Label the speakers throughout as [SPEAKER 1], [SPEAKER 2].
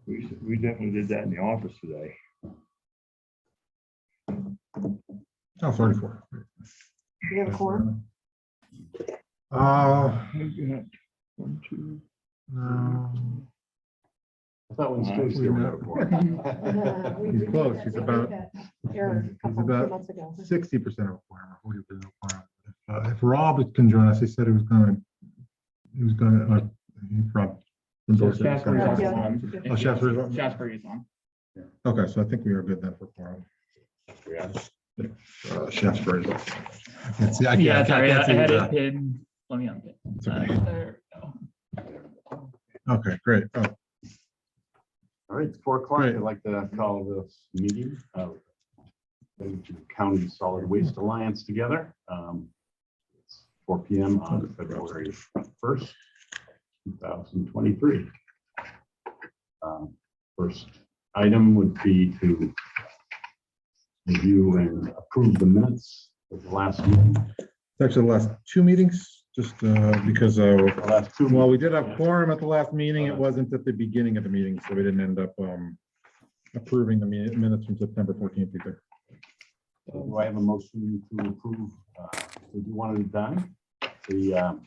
[SPEAKER 1] We definitely did that in the office today.
[SPEAKER 2] Oh, 34.
[SPEAKER 3] You have a quorum?
[SPEAKER 1] One, two.
[SPEAKER 2] No.
[SPEAKER 4] I thought when Stu's
[SPEAKER 2] we
[SPEAKER 4] here, we
[SPEAKER 2] met.
[SPEAKER 4] had a quorum.
[SPEAKER 2] He's close. He's about
[SPEAKER 3] 60%.
[SPEAKER 2] 60% of a quorum, 40% of a quorum. If Rob can join us, he said he was going to, Rob.
[SPEAKER 1] Jasper is also on.
[SPEAKER 2] Oh, Jasper is on?
[SPEAKER 1] Jasper is on.
[SPEAKER 2] Okay, so I think we are good then for quorum. Jasper is on. I
[SPEAKER 1] Yeah,
[SPEAKER 2] can't
[SPEAKER 1] sorry, I
[SPEAKER 2] see
[SPEAKER 1] had
[SPEAKER 2] that.
[SPEAKER 1] it pinned. Let me unpin.
[SPEAKER 2] It's okay.
[SPEAKER 1] There we go.
[SPEAKER 2] Okay, great. Oh,
[SPEAKER 4] All right, it's 4 o'clock.
[SPEAKER 2] Great.
[SPEAKER 4] I'd like to call this meeting of Bennington County Solid Waste Alliance together. It's 4 p.m. on February 1st, 2023. First item would be to review and approve the minutes of the last meeting.
[SPEAKER 2] it's actually the last 2 meetings, just because
[SPEAKER 4] The last 2
[SPEAKER 2] well, we did have quorum at the last meeting. It wasn't at the beginning of the meeting, so we didn't end up approving the minutes from September 14th either.
[SPEAKER 4] Do I have a motion to approve? Would you want it done? The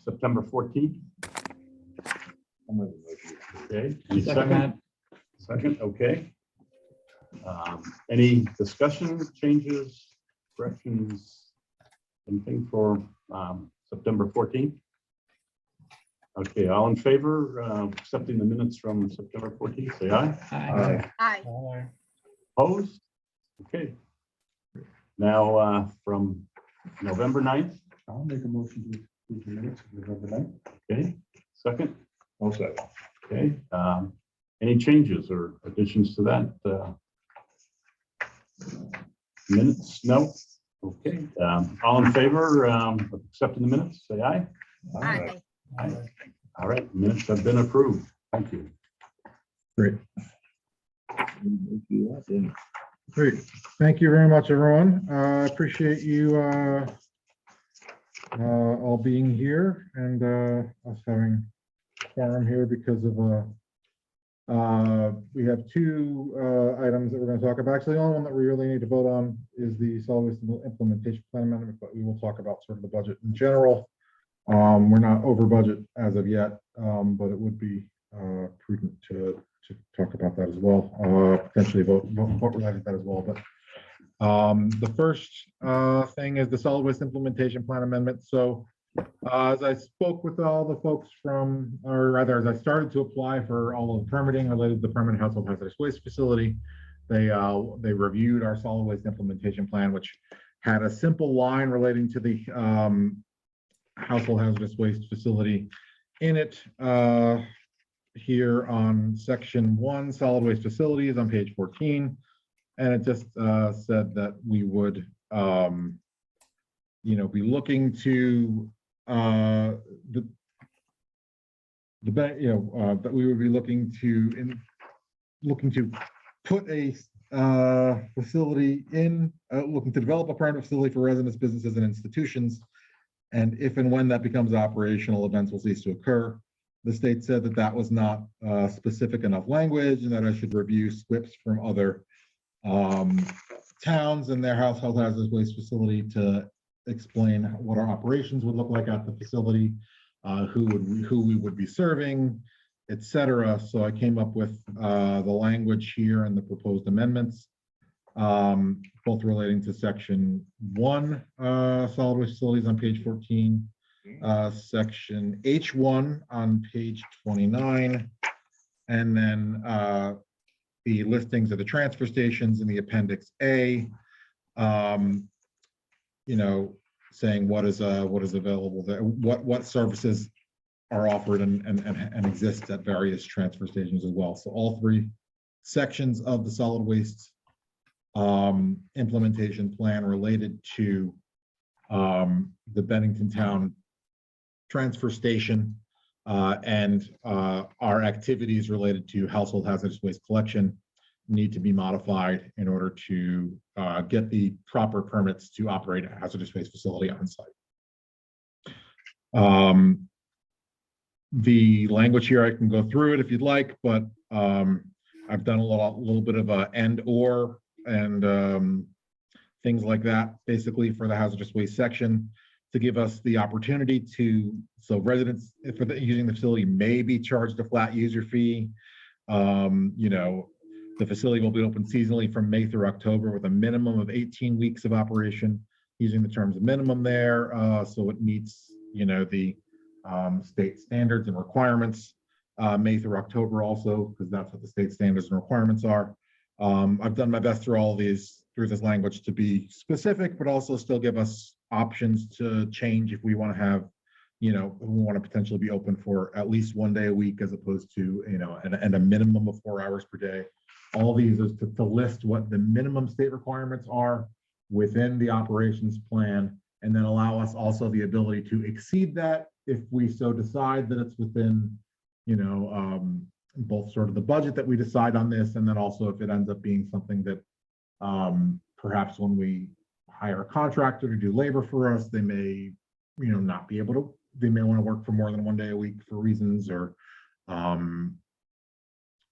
[SPEAKER 4] September 14th? Okay. Any second? Second, okay. Any discussion, changes, corrections, anything for September 14th? Okay, all in favor of accepting the minutes from September 14th, say aye.
[SPEAKER 1] Aye.
[SPEAKER 3] Aye.
[SPEAKER 4] Opposed? Okay. Now, from November 9th,
[SPEAKER 5] I'll make a motion to approve the minutes of November 9th.
[SPEAKER 4] okay, second,
[SPEAKER 1] I'll second.
[SPEAKER 4] okay. Any changes or additions to that? Minutes? No? Okay. All in favor of accepting the minutes, say aye.
[SPEAKER 3] Aye.
[SPEAKER 4] Aye. All right, minutes have been approved. Thank you.
[SPEAKER 2] Great. Great. Thank you very much, everyone. I appreciate you all being here and us having quorum here because of we have 2 items that we're going to talk about. Actually, the only one that we really need to vote on is the solid waste implementation plan amendment, but we will talk about sort of the budget in general. We're not over budget as of yet, but it would be prudent to talk about that as well, potentially vote related to that as well. But the first thing is the solid waste implementation plan amendment. So as I spoke with all the folks from, or rather, as I started to apply for all of the permitting related to the permanent household hazardous waste facility, they reviewed our solid waste implementation plan, which had a simple line relating to the household hazardous waste facility in it. Here on section 1, solid waste facilities on page 14, and it just said that we would be looking to that we would be looking to put a facility in, looking to develop a permanent facility for residents, businesses, and institutions, and if and when that becomes operational, events will cease to occur. The state said that that was not specific enough language and that I should review SWIPs from other towns and their household hazardous waste facility to explain what our operations would look like at the facility, who we would be serving, etc. So I came up with the language here and the proposed amendments, both relating to section 1, solid waste facilities on page 14, section H1 on page 29, and then the listings of the transfer stations in the appendix A, saying what is available there, what services are offered and exist at various transfer stations as well. So all 3 sections of the solid waste implementation plan related to the Bennington Town transfer station and our activities related to household hazardous waste collection need to be modified in order to get the proper permits to operate a hazardous waste facility on site. the language here, I can go through it if you'd like, but I've done a little bit of a and or and things like that, basically for the hazardous waste section to give us the opportunity to, so residents for using the facility may be charged a flat user fee. You know, the facility will be open seasonally from May through October with a minimum of 18 weeks of operation, using the terms of minimum there. So it meets, you know, the state standards and requirements, May through October also, because that's what the state standards and requirements are. I've done my best through all these, through this language to be specific, but also still give us options to change if we want to have, you know, we want to potentially be open for at least 1 day a week as opposed to, you know, and a minimum of 4 hours per day. All these is to list what the minimum state requirements are within the operations plan, and then allow us also the ability to exceed that if we so decide that it's within, you know, both sort of the budget that we decide on this, and then also if it ends up being something that perhaps when we hire a contractor to do labor for us, they may, you know, not be able to, they may want to work for more than 1 day a week for reasons, or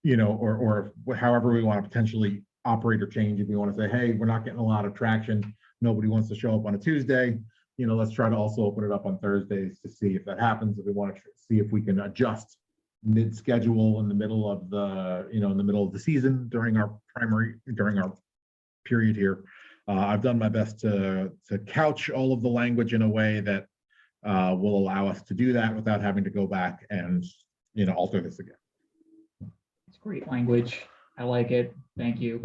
[SPEAKER 2] you know, or however we want to potentially operate or change. If we want to say, hey, we're not getting a lot of traction, nobody wants to show up on a Tuesday, you know, let's try to also open it up on Thursdays to see if that happens. If we want to see if we can adjust mid-schedule in the middle of the, you know, in the middle of the season during our period here. I've done my best to couch all of the language in a way that will allow us to do that without having to go back and, you know, alter this again.
[SPEAKER 1] It's great language. I like it. Thank you.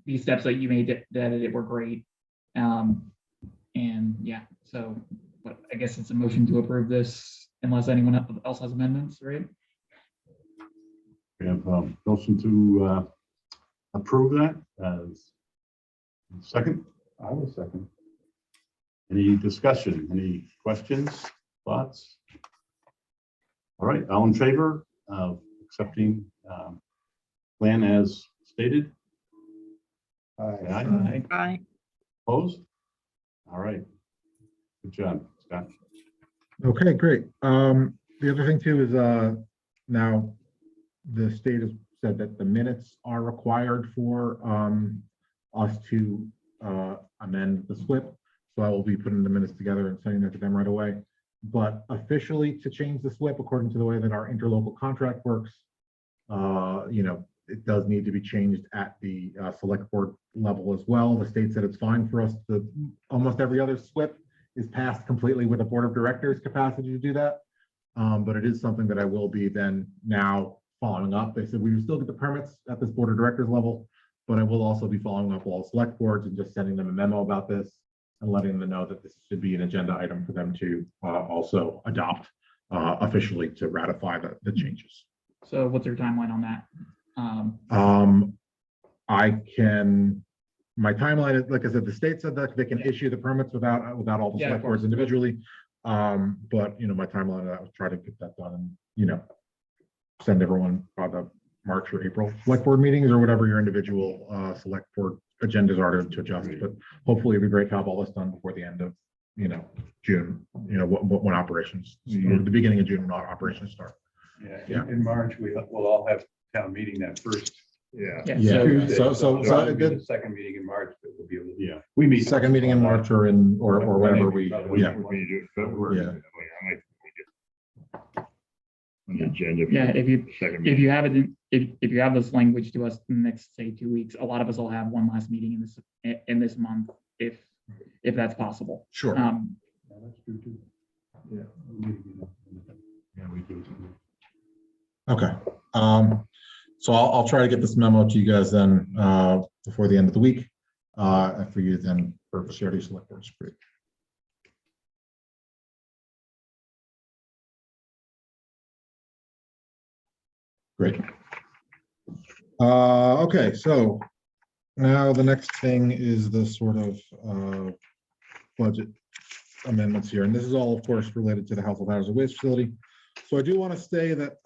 [SPEAKER 1] These steps that you made that it were great. And yeah, so but I guess it's a motion to approve this unless anyone else has amendments, right?
[SPEAKER 4] We have a motion to approve that as second.
[SPEAKER 5] I will second.
[SPEAKER 4] Any discussion, any questions, thoughts? All right, all in favor of accepting plan as stated? Aye.
[SPEAKER 3] Aye.
[SPEAKER 4] Opposed? All right. Good job, Scott.
[SPEAKER 2] Okay, great. The other thing too is now the state has said that the minutes are required for us to amend the SWIP. So I will be putting the minutes together and sending that to them right away. But officially to change the SWIP according to the way that our interlocal contract works, you know, it does need to be changed at the select board level as well. The state said it's fine for us to, almost every other SWIP is passed completely with a board of directors capacity to do that. But it is something that I will be then now following up. They said we will still get the permits at this board of directors level, but I will also be following up all select boards and just sending them a memo about this and letting them know that this should be an agenda item for them to also adopt officially to ratify the changes.
[SPEAKER 1] So what's your timeline on that?
[SPEAKER 2] My timeline is, like I said, the state said that they can issue the permits without all the
[SPEAKER 1] Yeah, of
[SPEAKER 2] select boards
[SPEAKER 1] course.
[SPEAKER 2] individually. But you know, my timeline, I was trying to get that done and, you know, send everyone by the March or April select board meetings or whatever your individual select board agendas are to adjust. But hopefully it'd be great to have all this done before the end of, you know, June, you know, when operations, or the beginning of June when operations start. Yeah.
[SPEAKER 5] In March, we'll all have town meeting that first.
[SPEAKER 1] Yeah.
[SPEAKER 2] Yeah.
[SPEAKER 5] Tuesday.
[SPEAKER 2] So
[SPEAKER 5] it'll be
[SPEAKER 2] the
[SPEAKER 5] the second meeting in March, but we'll be able to.
[SPEAKER 4] Yeah.
[SPEAKER 5] We meet.
[SPEAKER 2] second meeting in March or whatever we, yeah.
[SPEAKER 1] Yeah, if you have it, if you have this language to us in the next, say, 2 weeks, a lot of us will have one last meeting in this month, if that's possible.
[SPEAKER 2] Sure.
[SPEAKER 5] Yeah, that's true too. Yeah.
[SPEAKER 4] Yeah, we do.
[SPEAKER 2] Okay. So I'll try to get this memo to you guys then before the end of the week. And for you then for CRD select board. Great. Okay, so now the next thing is the sort of budget amendments here, and this is all, of course, related to the household hazardous waste facility. So I do want to say that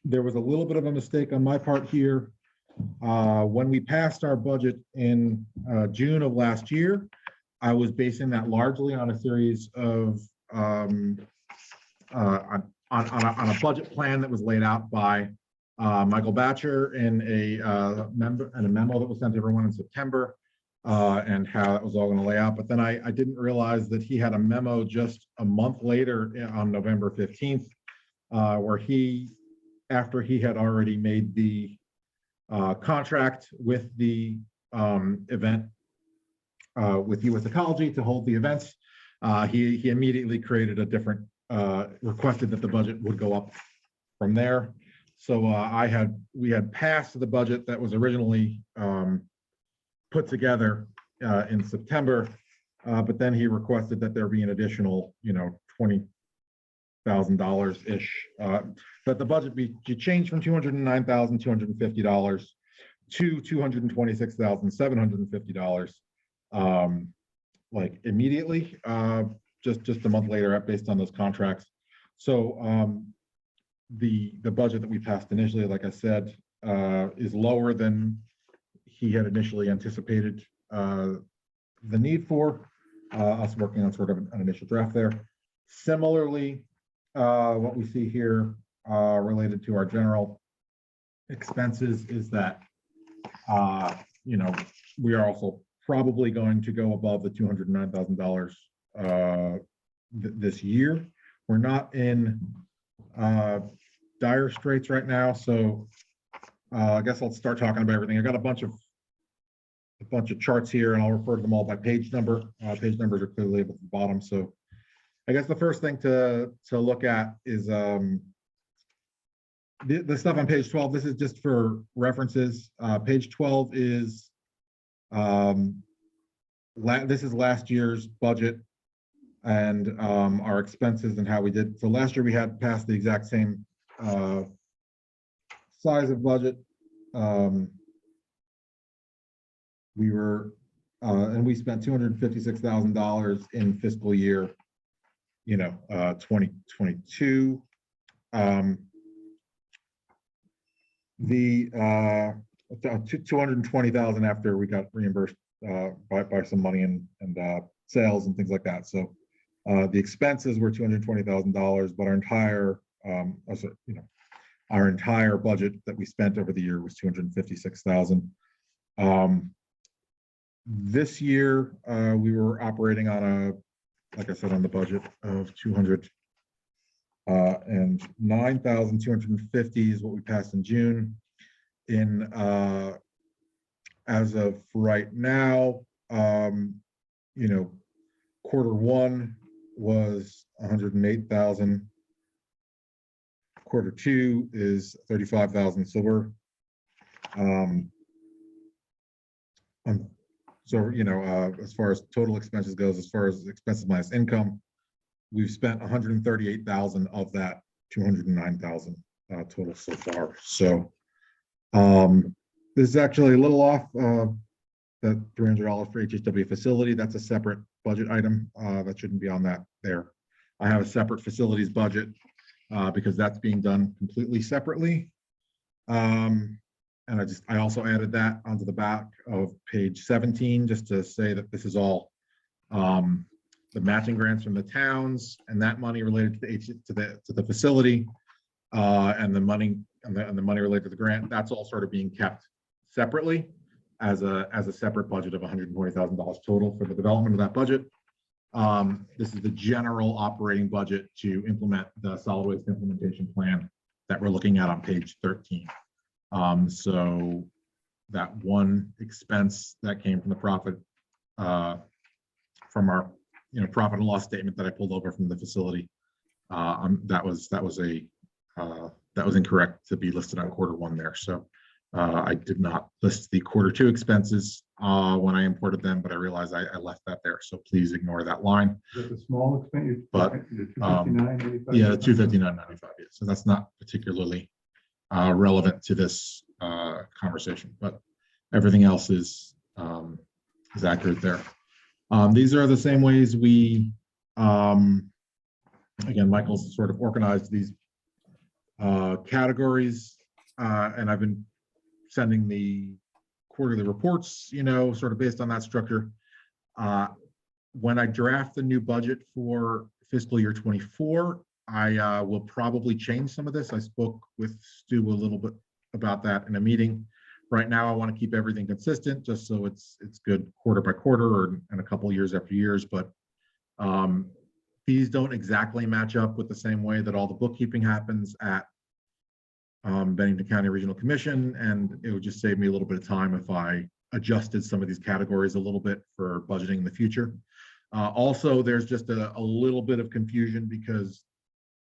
[SPEAKER 2] there was a little bit of a mistake on my part here. When we passed our budget in June of last year, I was basing that largely on a series of on a budget plan that was laid out by Michael Batcher in a memo that was sent to everyone in September, and how that was all going to lay out. But then I didn't realize that he had a memo just a month later on November 15th, where after he had already made the contract with the event with US Ecology to hold the events, he immediately created a different, requested that the budget would go up from there. So we had passed the budget that was originally put together in September, but then he requested that there be an additional, $20,000 ish, that the budget be changed from $209,250 to $226,750, like immediately, just a month later, based on those contracts. So the budget that we passed initially, like I said, is lower than he had initially anticipated the need for. Us working on sort of an initial draft there. Similarly, what we see here related to our general expenses is that we are also probably going to go above the $209,000 this year. We're not in dire straits right now, so I guess I'll start talking about everything. I got a bunch of charts here, and I'll refer to them all by page number. Page numbers are clearly at the bottom. So I guess the first thing to look at is the stuff on page 12. This is just for references. Page 12 is this is last year's budget and our expenses and how we did. So last year we had passed the exact same size of budget. We were, and we spent $256,000 in fiscal year, 2022. The $220,000 after we got reimbursed by some money and sales and things like that. So the expenses were $220,000, but our entire budget that we spent over the year was $256,000. This year, we were operating on like I said, on the budget of $209,250 is what we passed in June. As of right now, quarter one was 108,000. Quarter two is 35,000. So we're as far as total expenses goes, as far as expenses minus income, we've spent 138,000 of that 209,000 total so far. So this is actually a little off that $300 for HHW facility. That's a separate budget item that shouldn't be on that there. I have a separate facilities budget because that's being done completely separately. And I also added that onto the back of page 17, just to say that this is all the matching grants from the towns and that money related to the facility and the money related to the grant. That's all sort of being kept separately as a separate budget of $120,000 total for the development of that budget. This is the general operating budget to implement the solid waste implementation plan that we're looking at on page 13. So that one expense that came from the profit from our profit and loss statement that I pulled over from the facility, that was incorrect to be listed on quarter one there. So I did not list the quarter two expenses when I imported them, but I realized I left that there. So please ignore that line.
[SPEAKER 5] Is that the small expense?
[SPEAKER 2] But, yeah, the 259.95. Yeah. So that's not particularly relevant to this conversation, but everything else is accurate there. These are the same ways we, again, Michael's sort of organized these categories, and I've been sending the quarterly reports, sort of based on that structure. When I draft the new budget for fiscal year 24, I will probably change some of this. I spoke with Stu a little bit about that in a meeting. Right now, I want to keep everything consistent, just so it's good quarter by quarter or and a couple years after years. But fees don't exactly match up with the same way that all the bookkeeping happens at Bennington County Regional Commission, and it would just save me a little bit of time if I adjusted some of these categories a little bit for budgeting in the future. Also, there's just a little bit of confusion because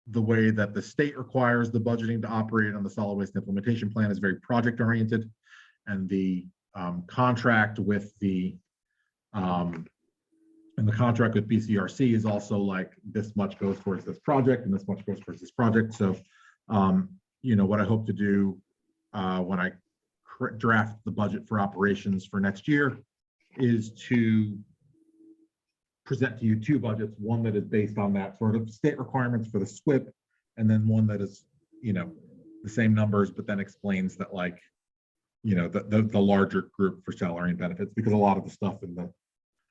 [SPEAKER 2] the way that the state requires the budgeting to operate on the solid waste implementation plan is very project oriented, and the contract with the BCRC is also like this much goes towards this project and this much goes towards this project. So, you know, what I hope to do when I draft the budget for operations for next year is to present to you two budgets, one that is based on that sort of state requirements for the SWIP, and then one that is, you know, the same numbers, but then explains that, like, you know, the larger group for salary and benefits, because a lot of the stuff in the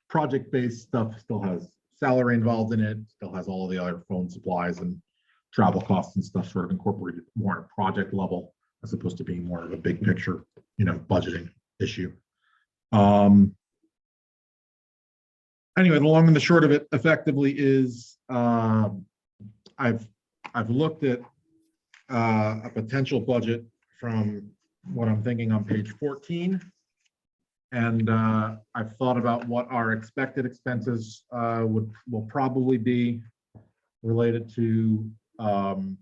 [SPEAKER 2] project-based stuff still has salary involved in it, still has all of the other phone supplies and travel costs and stuff sort of incorporated more at a project level, as opposed to being more of a big picture, you know, budgeting issue. Anyway, the long and the short of it effectively is I've looked at a potential budget from what I'm thinking on page 14. And I've thought about what our expected expenses will probably be related to the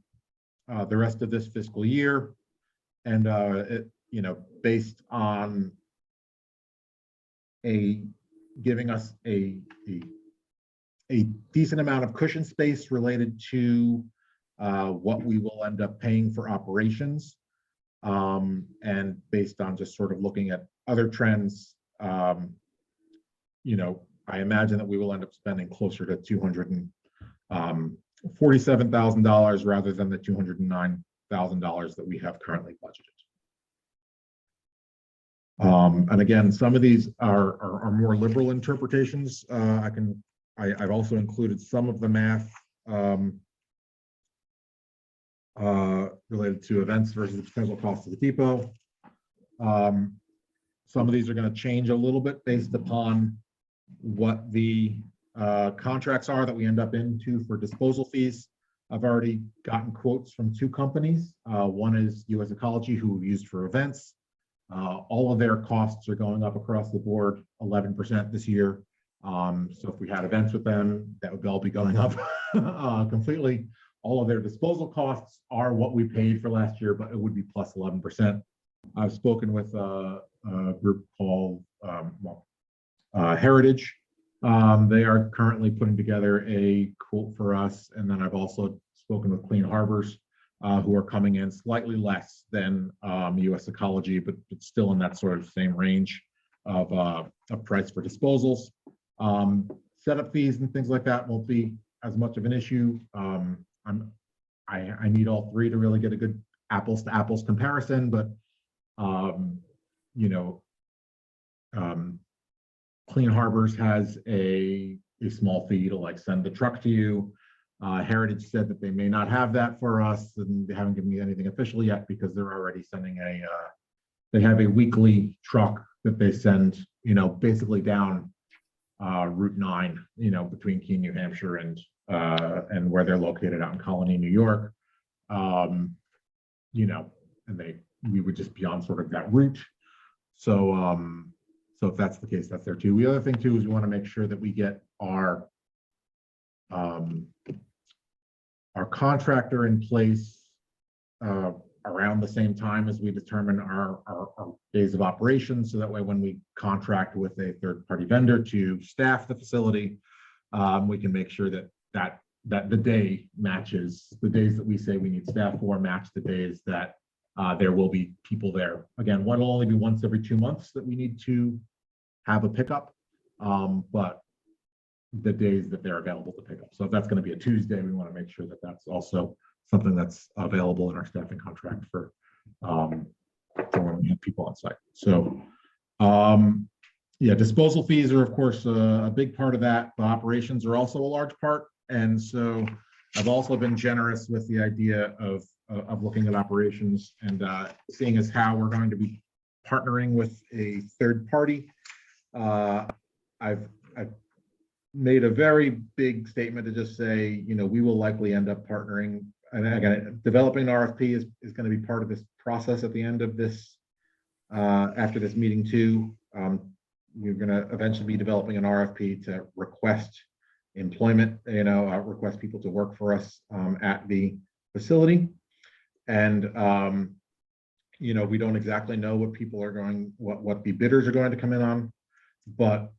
[SPEAKER 2] rest of this fiscal year. And you know, based on giving us a decent amount of cushion space related to what we will end up paying for operations. And based on just sort of looking at other trends, you know, I imagine that we will end up spending closer to $247,000 rather than the $209,000 that we have currently budgeted. And again, some of these are more liberal interpretations. I've also included some of the math related to events versus the potential cost of the depot. Some of these are going to change a little bit based upon what the contracts are that we end up into for disposal fees. I've already gotten quotes from two companies. One is US Ecology, who we've used for events. All of their costs are going up across the board 11% this year. So if we had events with them, that would all be going up completely. All of their disposal costs are what we paid for last year, but it would be plus 11%. I've spoken with a group called Heritage. They are currently putting together a quote for us. And then I've also spoken with Clean Harbors, who are coming in slightly less than US Ecology, but still in that sort of same range of price for disposals. Setup fees and things like that won't be as much of an issue. I need all three to really get a good apples to apples comparison, but you know, Clean Harbors has a small fee to like send the truck to you. Heritage said that they may not have that for us, and they haven't given me anything official yet because they're already sending they have a weekly truck that they send, you know, basically down Route 9, you know, between Keene, New Hampshire and where they're located out in Colony, New York. You know, and we would just be on sort of that route. So so if that's the case, that's there too. The other thing too is we want to make sure that we get our contractor in place around the same time as we determine our days of operation. So that way, when we contract with a third-party vendor to staff the facility, we can make sure that the day matches the days that we say we need staff for, match the days that there will be people there. Again, one will only be once every 2 months that we need to have a pickup, but the days that they're available to pick up. So if that's going to be a Tuesday, we want to make sure that that's also something that's available in our staffing contract for when we have people on site. So yeah, disposal fees are of course a big part of that. The operations are also a large part. And so I've also been generous with the idea of looking at operations and seeing as how we're going to be partnering with a third party. I've made a very big statement to just say, you know, we will likely end up partnering. And again, developing an RFP is going to be part of this process at the end of this, after this meeting too. We're going to eventually be developing an RFP to request employment, you know, request people to work for us at the facility. And, you know, we don't exactly know what people are going, what the bidders are going to come in on, but,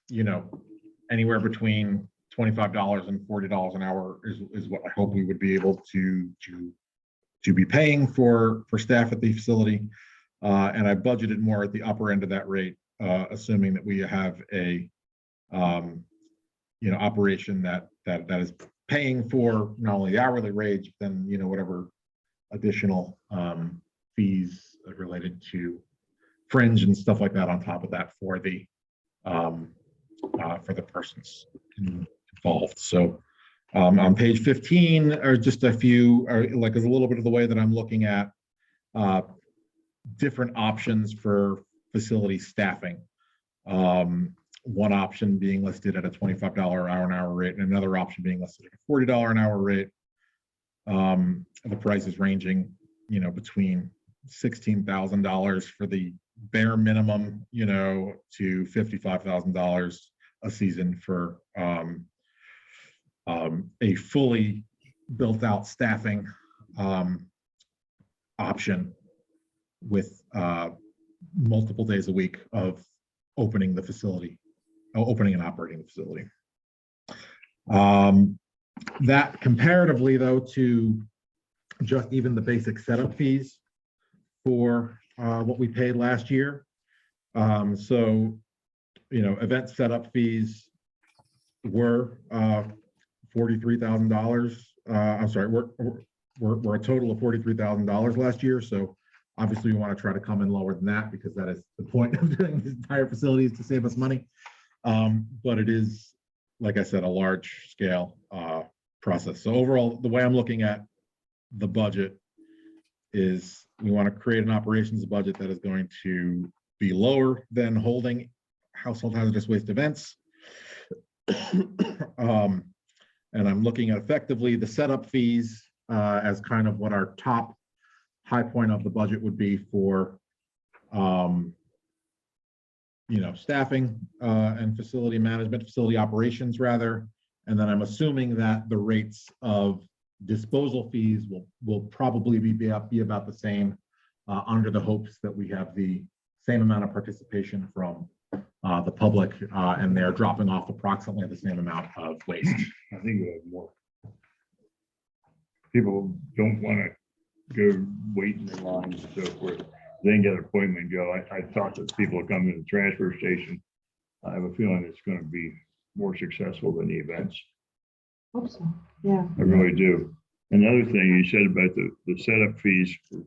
[SPEAKER 2] you know, anywhere between $25 and $40 an hour is what I hope we would be able to be paying for staff at the facility. And I budgeted more at the upper end of that rate, assuming that we have a, you know, operation that is paying for not only the hourly wage, but then, you know, whatever additional fees related to fringe and stuff like that on top of that for the persons involved. So on page 15 are just a few, like is a little bit of the way that I'm looking at different options for facility staffing. One option being listed at a $25 an hour rate, and another option being listed at a $40 an hour rate. The prices ranging, you know, between $16,000 for the bare minimum, you know, to $55,000 a season for a fully built out staffing option with multiple days a week of opening the facility, opening and operating the facility. That comparatively though to just even the basic setup fees for what we paid last year. So, you know, event setup fees were $43,000. I'm sorry, we're a total of $43,000 last year. So obviously we want to try to come in lower than that because that is the point of doing this entire facility is to save us money. But it is, like I said, a large scale process. So overall, the way I'm looking at the budget is we want to create an operations budget that is going to be lower than holding household hazardous waste events. And I'm looking at effectively the setup fees as kind of what our top high point of the budget would be for you know, staffing and facility management, facility operations rather. And then I'm assuming that the rates of disposal fees will probably be about the same under the hopes that we have the same amount of participation from the public and they're dropping off approximately the same amount of waste.
[SPEAKER 5] I think we have more. People don't want to go waiting in line and so forth. Then get an appointment and go. I talked to people coming to the transfer station. I have a feeling it's going to be more successful than the events.
[SPEAKER 3] Hope so, yeah.
[SPEAKER 5] I really do. Another thing you said about the setup fees for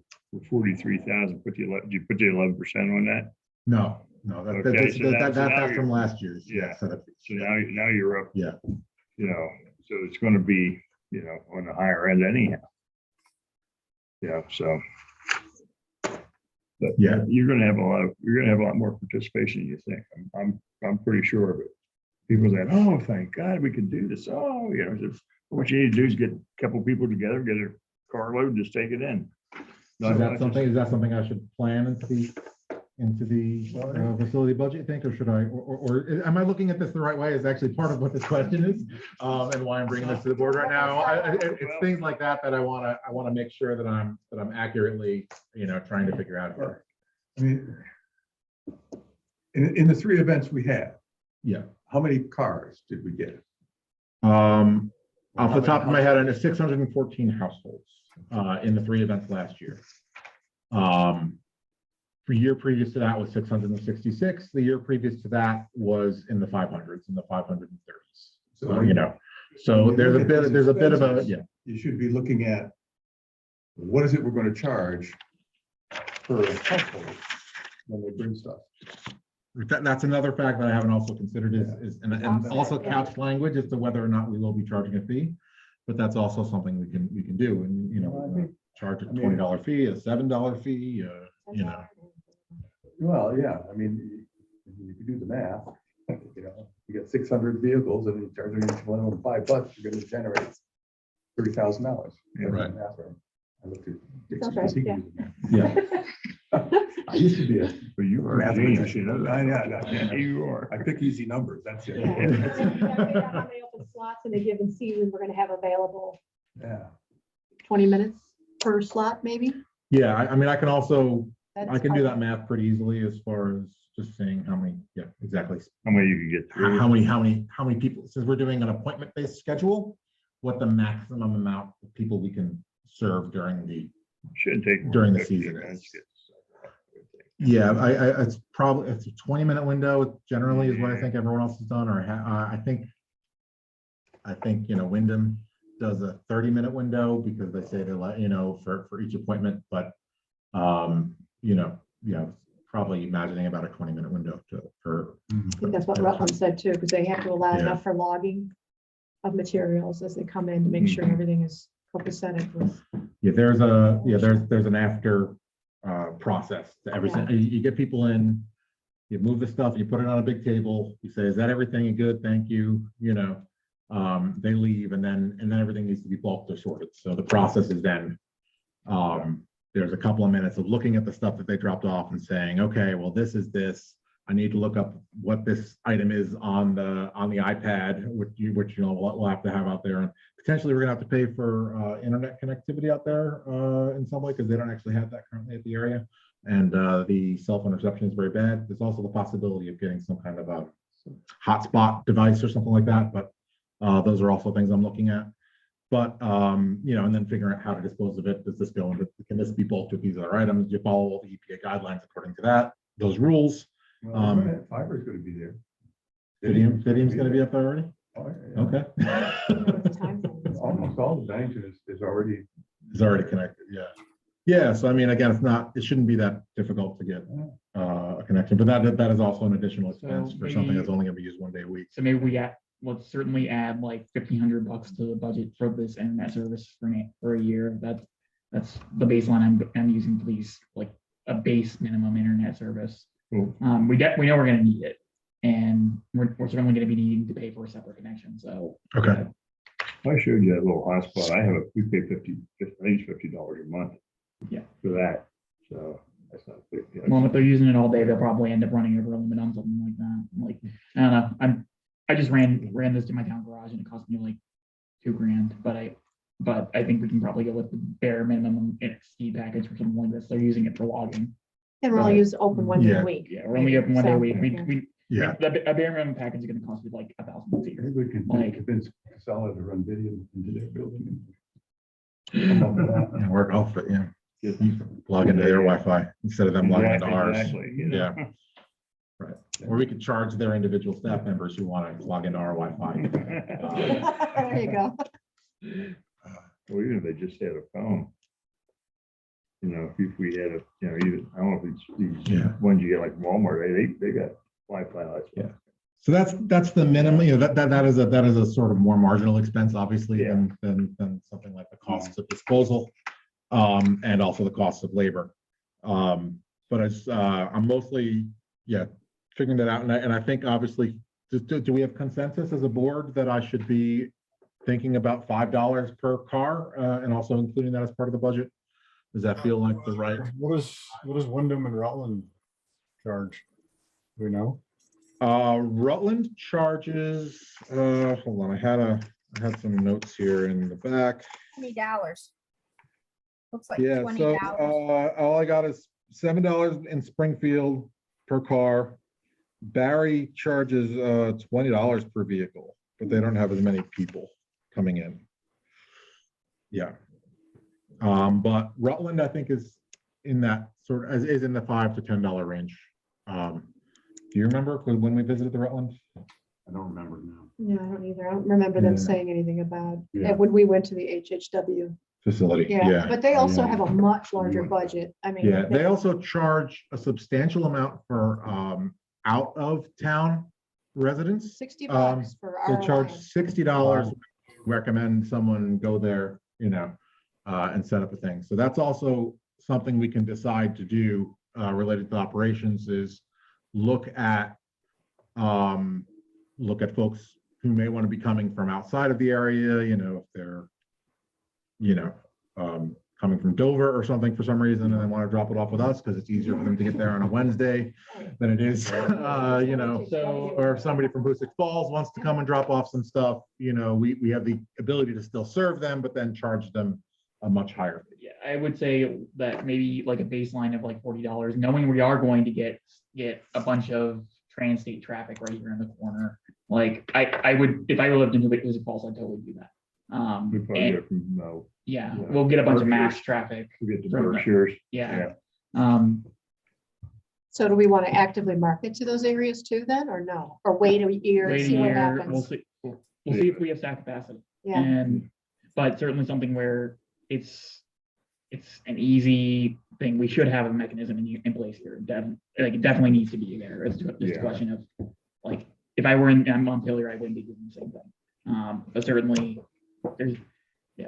[SPEAKER 5] 43,000. Did you put the 11% on that?
[SPEAKER 2] No,
[SPEAKER 5] Okay, so now
[SPEAKER 2] that's
[SPEAKER 5] you're-
[SPEAKER 2] from last year's.
[SPEAKER 5] Yeah.
[SPEAKER 2] Setup fees.
[SPEAKER 5] So now you're up.
[SPEAKER 2] Yeah.
[SPEAKER 5] You know, so it's going to be, you know, on the higher end anyhow. Yeah. So. But
[SPEAKER 2] Yeah.
[SPEAKER 5] you're going to have a lot more participation than you think. I'm pretty sure of it. People say, "Oh, thank God we can do this." Oh, you know, just what you need to do is get a couple people together, get a carload, and just take it in.
[SPEAKER 2] Is that something I should plan into the facility budget, you think, or should I, or am I looking at this the right way? Is actually part of what this question is, and why I'm bringing this to the board right now. It's things like that I want to make sure that I'm accurately, you know, trying to figure out here.
[SPEAKER 6] I mean, in the 3 events we had,
[SPEAKER 2] Yeah.
[SPEAKER 6] how many cars did we get?
[SPEAKER 2] Off the top of my head, I know 614 households in the 3 events last year. The year previous to that was 666. The year previous to that was in the 500s, in the 530s. So, you know, so there's a bit of a, yeah.
[SPEAKER 6] You should be looking at what is it we're going to charge per household when they bring stuff.
[SPEAKER 2] That's another fact that I haven't also considered is and also couch language as to whether or not we will be charging a fee. but that's also something we can do and, you know, charge a $20 fee, a $7 fee, you know.
[SPEAKER 6] Well, yeah, I mean, you can do the math, you know, you get 600 vehicles and you charge each one of them $5, you're gonna generate $30,000.
[SPEAKER 2] Right.
[SPEAKER 6] I looked at
[SPEAKER 3] Sounds right,
[SPEAKER 6] Dixie.
[SPEAKER 2] Yeah.
[SPEAKER 6] I used to be a,
[SPEAKER 5] But you are a genius, you know
[SPEAKER 6] I
[SPEAKER 5] that.
[SPEAKER 6] know,
[SPEAKER 5] Yeah, you are.
[SPEAKER 6] I pick easy numbers, that's it.
[SPEAKER 3] Yeah. And then you gotta figure out how many open slots in a given season we're gonna have available,
[SPEAKER 6] Yeah.
[SPEAKER 3] 20 minutes per slot, maybe?
[SPEAKER 2] Yeah, I mean, I can also, I
[SPEAKER 3] That's
[SPEAKER 2] can do that
[SPEAKER 3] part-
[SPEAKER 2] math pretty easily as far as just saying how many, yeah, exactly.
[SPEAKER 5] How many you can get through?
[SPEAKER 2] How many people, since we're doing an appointment-based schedule, what the maximum amount of people we can serve during the,
[SPEAKER 5] Shouldn't take. more
[SPEAKER 2] during
[SPEAKER 5] than
[SPEAKER 2] the
[SPEAKER 5] 15
[SPEAKER 2] season.
[SPEAKER 5] minutes.
[SPEAKER 2] yeah, it's probably, it's a 20-minute window generally is what I think everyone else has done, or I think, you know, Wyndham does a 30-minute window because they say they let, you know, for each appointment, but, you know, yeah, probably imagining about a 20-minute window for.
[SPEAKER 3] I think that's what Rutland said too, because they have to allow
[SPEAKER 2] Yeah.
[SPEAKER 3] enough for logging of materials as they come in to make sure everything is copacetic with.
[SPEAKER 2] Yeah, there's an after process to everything. You get people in, you move the stuff, you put it on a big table, you say, is that everything? You good? Thank you. You know, they leave and then everything needs to be bulked or sorted. So the process is then, there's a couple of minutes of looking at the stuff that they dropped off and saying, okay, well, this is this. I need to look up what this item is on the iPad, which you know we'll have to have out there. And potentially we're gonna have to pay for internet connectivity out there in some way because they don't actually have that currently at the area. And the cell phone reception is very bad. There's also the possibility of getting some kind of a hotspot device or something like that. But those are also things I'm looking at. But you know, and then figuring out how to dispose of it. Does this go into? Can this be bulked with these other items? You follow all the EPA guidelines according to that, those rules.
[SPEAKER 6] Well, fiber is gonna be there.
[SPEAKER 2] Fidium's gonna be up there already?
[SPEAKER 6] Oh, yeah.
[SPEAKER 2] Okay.
[SPEAKER 6] Almost all of Bennington is already.
[SPEAKER 2] It's already connected, yeah. Yeah, so I mean, again, it shouldn't be that difficult to get a connection, but that is also an additional expense
[SPEAKER 1] So
[SPEAKER 2] for something
[SPEAKER 1] maybe-
[SPEAKER 2] that's only gonna be used one day a week.
[SPEAKER 1] So maybe let's certainly add like $1,500 to the budget for this internet service for a year. That's the baseline I'm using for these, like a base minimum internet service.
[SPEAKER 5] Cool.
[SPEAKER 1] We know we're gonna need it, and we're certainly gonna be needing to pay for a separate connection, so.
[SPEAKER 2] Okay.
[SPEAKER 5] I showed you that little hotspot. We pay I think it's $50 a month.
[SPEAKER 1] Yeah.
[SPEAKER 5] For that, so that's not big. You know,
[SPEAKER 1] Well, if they're using it all day, they'll probably end up running over a limit on something like that. Like, I don't know, I just ran this to my town garage and it cost me like $2,000, but I think we can probably go with the bare minimum speed package for something like this. They're using it for logging.
[SPEAKER 3] And we're only used open one day
[SPEAKER 2] Yeah.
[SPEAKER 3] a week.
[SPEAKER 1] Yeah, we're only open one day a
[SPEAKER 3] So,
[SPEAKER 1] week.
[SPEAKER 3] yeah.
[SPEAKER 2] Yeah,
[SPEAKER 1] A bare minimum package is gonna cost you like $1,000 a
[SPEAKER 6] I
[SPEAKER 1] year.
[SPEAKER 6] think we can
[SPEAKER 1] Like-
[SPEAKER 6] convince Casella to run video into their building.
[SPEAKER 2] yeah, work off it, yeah.
[SPEAKER 5] just-
[SPEAKER 2] Plug into their Wi-Fi instead of them logging into ours.
[SPEAKER 5] Exactly, you know.
[SPEAKER 2] Yeah. Right. Or we could charge their individual staff members who want to log into our Wi-Fi.
[SPEAKER 3] There you go.
[SPEAKER 5] Or even if they just had a phone. You know, if we had even, I don't know if these
[SPEAKER 2] Yeah.
[SPEAKER 5] ones you get like Walmart, they got Wi-Fi. That's
[SPEAKER 2] Yeah. So that's the minimum, you know, that is a sort of more marginal expense, obviously,
[SPEAKER 5] Yeah.
[SPEAKER 2] than something like the costs of disposal, and also the costs of labor. But I'm mostly, figuring that out. And I think obviously, do we have consensus as a board that I should be thinking about $5 per car, and also including that as part of the budget? Does that feel like the right?
[SPEAKER 7] What does Wyndham and Rutland charge? Do we know?
[SPEAKER 2] Rutland charges, hold on, I had some notes here in the back.
[SPEAKER 8] $20. Looks like
[SPEAKER 2] Yeah, so,
[SPEAKER 8] $20.
[SPEAKER 2] all I got is $7 in Springfield per car. Barry charges, $20 per vehicle, but they don't have as many people coming in. Yeah. But Rutland, I think, is in that is in the $5 to $10 range. Do you remember when we visited the Rutland?
[SPEAKER 4] I don't remember now.
[SPEAKER 3] No, I don't either. I don't remember them
[SPEAKER 2] Yeah.
[SPEAKER 3] saying anything about
[SPEAKER 4] Yeah.
[SPEAKER 3] it when we went to the HHW.
[SPEAKER 2] Facility?
[SPEAKER 3] Yeah, but they also
[SPEAKER 4] Yeah.
[SPEAKER 3] have a much larger budget. I mean.
[SPEAKER 2] Yeah, they also charge a substantial amount for out of town residents.
[SPEAKER 3] $60 for
[SPEAKER 2] They
[SPEAKER 3] our
[SPEAKER 2] charge
[SPEAKER 3] alliance.
[SPEAKER 2] $60 recommend someone go there, and set up a thing. So that's also something we can decide to do related to operations is look at folks who may want to be coming from outside of the area, if they're, coming from Dover or something for some reason, and they want to drop it off with us because it's easier for them to get there on a Wednesday than it is, or if somebody from Hoosick Falls wants to come and drop off some stuff, we have the ability to still serve them, but then charge them a much higher fee.
[SPEAKER 1] Yeah, I would say that maybe like a baseline of like $40, knowing we are going to get a bunch of trans-state traffic right here in the corner. Like I would, if I lived in Hoosick Falls, I'd totally do that.
[SPEAKER 5] We probably
[SPEAKER 1] And
[SPEAKER 5] go from,
[SPEAKER 1] yeah,
[SPEAKER 5] Yeah.
[SPEAKER 1] we'll get a bunch of mass
[SPEAKER 5] Berkshires.
[SPEAKER 1] traffic.
[SPEAKER 5] we get the
[SPEAKER 1] From the-
[SPEAKER 5] Berkshires.
[SPEAKER 1] Yeah. Um,
[SPEAKER 3] So do we want to actively market to those areas too then, or no? Or wait a year and
[SPEAKER 1] wait a
[SPEAKER 3] see what
[SPEAKER 1] year, we'll
[SPEAKER 3] happens?
[SPEAKER 1] see, we'll see if we have staff capacity.
[SPEAKER 3] Yeah,
[SPEAKER 1] And, but certainly something where it's an easy thing. We should have a mechanism in place here. It definitely needs to be there. It's just a
[SPEAKER 5] Yeah.
[SPEAKER 1] question of, like, if I were in Montpelier, I wouldn't be doing the same thing. But certainly there's,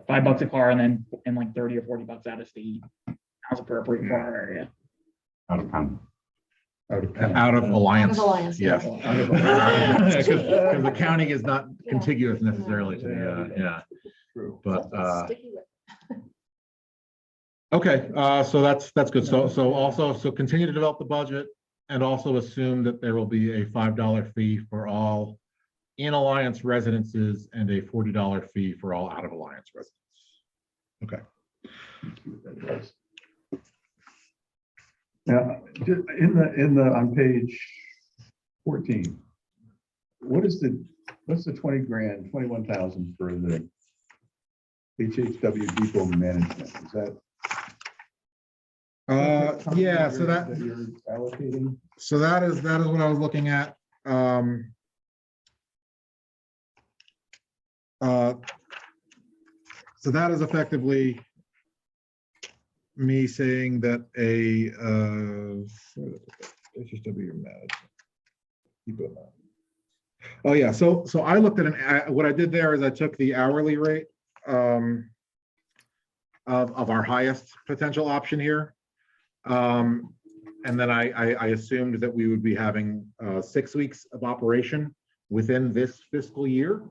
[SPEAKER 1] $5 a car and like 30 or 40 bucks out of state. Sounds appropriate for our area.
[SPEAKER 4] Out of town.
[SPEAKER 2] Out of Alliance.
[SPEAKER 3] Out of Alliance,
[SPEAKER 2] Yes.
[SPEAKER 3] yeah.
[SPEAKER 2] Because the county is not contiguous necessarily to the,
[SPEAKER 5] True.
[SPEAKER 2] but,
[SPEAKER 3] Sticky with-
[SPEAKER 2] okay, so that's good. So also continue to develop the budget and also assume that there will be a $5 fee for all in Alliance residences and a $40 fee for all out of Alliance residents. Okay.
[SPEAKER 6] Now, on page 14, what's the 20 grand, 21,000 for the HHW depot management? Is that?
[SPEAKER 2] Yeah, so that,
[SPEAKER 6] You're allocating?
[SPEAKER 2] so that is what I was looking at. So that is effectively me saying that a HSW management. depot management. Oh, yeah, so I looked at what I did there is I took the hourly rate of our highest potential option here. And then I assumed that we would be having 6 weeks of operation within this fiscal year.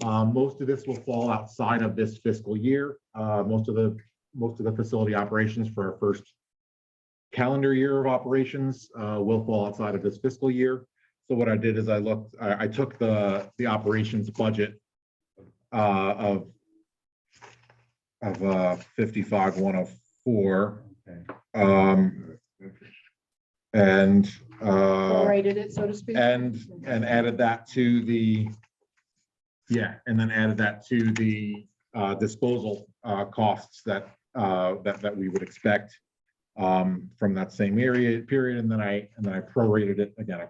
[SPEAKER 2] Most of this will fall outside of this fiscal year. Most of the facility operations for our first calendar year of operations will fall outside of this fiscal year. So what I did is I took the operations budget of 55,104. And
[SPEAKER 3] Prorated it, so to speak.
[SPEAKER 2] and added that to the disposal costs that we would expect from that same period, and then I prorated it again.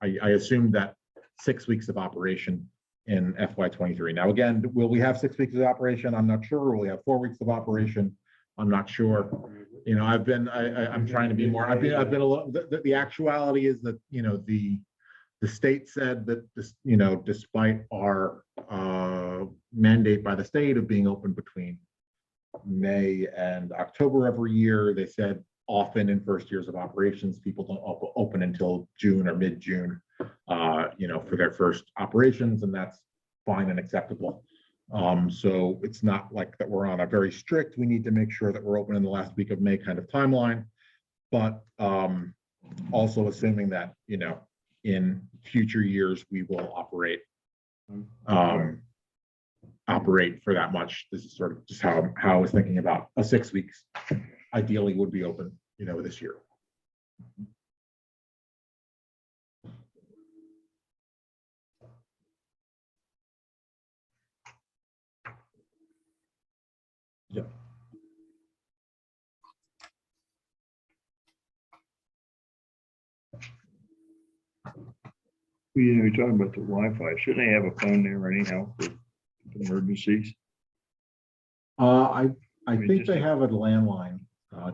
[SPEAKER 2] I assumed that 6 weeks of operation in FY23. Now again, will we have 6 weeks of operation? I'm not sure. Will we have 4 weeks of operation? I'm not sure. I'm trying to be more. I've been a little. The actuality is that the state said that this, despite our mandate by the state of being open between May and October every year, they said often in first years of operations, people don't open until June or mid-June, for their first operations, and that's fine and acceptable. So it's not like that we're on a very strict, we need to make sure that we're open in the last week of May kind of timeline, but also assuming that, in future years, we will operate for that much. This is sort of just how I was thinking about a 6 weeks ideally would be open, this year. Yeah.
[SPEAKER 5] You're talking about the Wi-Fi. Shouldn't they have a phone there anyhow for emergencies?
[SPEAKER 2] I think
[SPEAKER 5] just-
[SPEAKER 2] they have a landline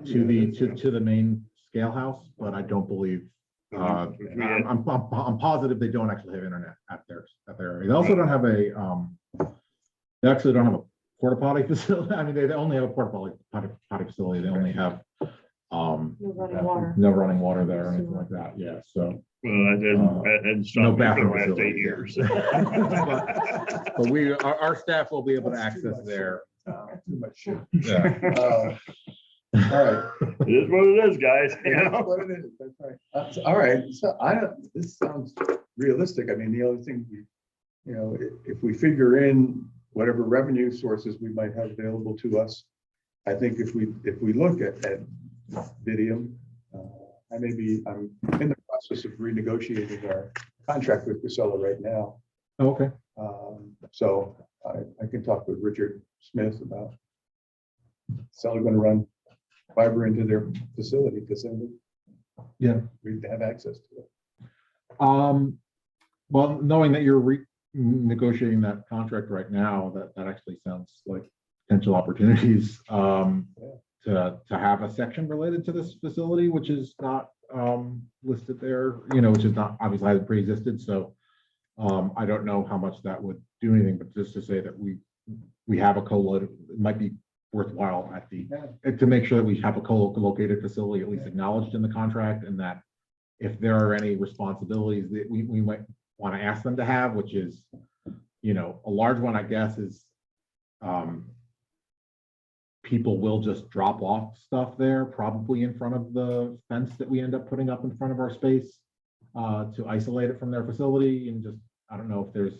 [SPEAKER 2] to the main scale house, but I don't believe. I'm positive they don't actually have internet at their area. They also don't have They actually don't have a porta potty facility. I mean, they only have a potty facility. They only have
[SPEAKER 3] No running water.
[SPEAKER 2] no running water there or anything like that. Yeah, so.
[SPEAKER 5] Well, that didn't stop
[SPEAKER 2] No
[SPEAKER 5] me for the
[SPEAKER 2] bathroom
[SPEAKER 5] last 8
[SPEAKER 2] facility,
[SPEAKER 5] years.
[SPEAKER 2] But our staff will be able to access there.
[SPEAKER 6] Too much shit.
[SPEAKER 2] Yeah.
[SPEAKER 6] All right.
[SPEAKER 5] It is what it is, guys. You
[SPEAKER 6] That's
[SPEAKER 5] know?
[SPEAKER 6] what it is, that's right. All right, so this sounds realistic. I mean, the other thing, if we figure in whatever revenue sources we might have available to us, I think if we look at Vidium, I'm in the process of renegotiating our contract with Casella right now.
[SPEAKER 2] Okay.
[SPEAKER 6] So I can talk with Richard Smith about Casella going to run fiber into their facility because then
[SPEAKER 2] Yeah.
[SPEAKER 6] we have access to it.
[SPEAKER 2] Well, knowing that you're negotiating that contract right now, that actually sounds like potential opportunities to have a section related to this facility, which is not listed there, which is not obviously hasn't pre-existed. So I don't know how much that would do anything, but just to say that we have a co-located, it might be worthwhile to make sure that we have a co-located facility at least acknowledged in the contract, and that if there are any responsibilities that we might want to ask them to have, which is, a large one, I guess, is people will just drop off stuff there, probably in front of the fence that we end up putting up in front of our space to isolate it from their facility. And just, I don't know if there's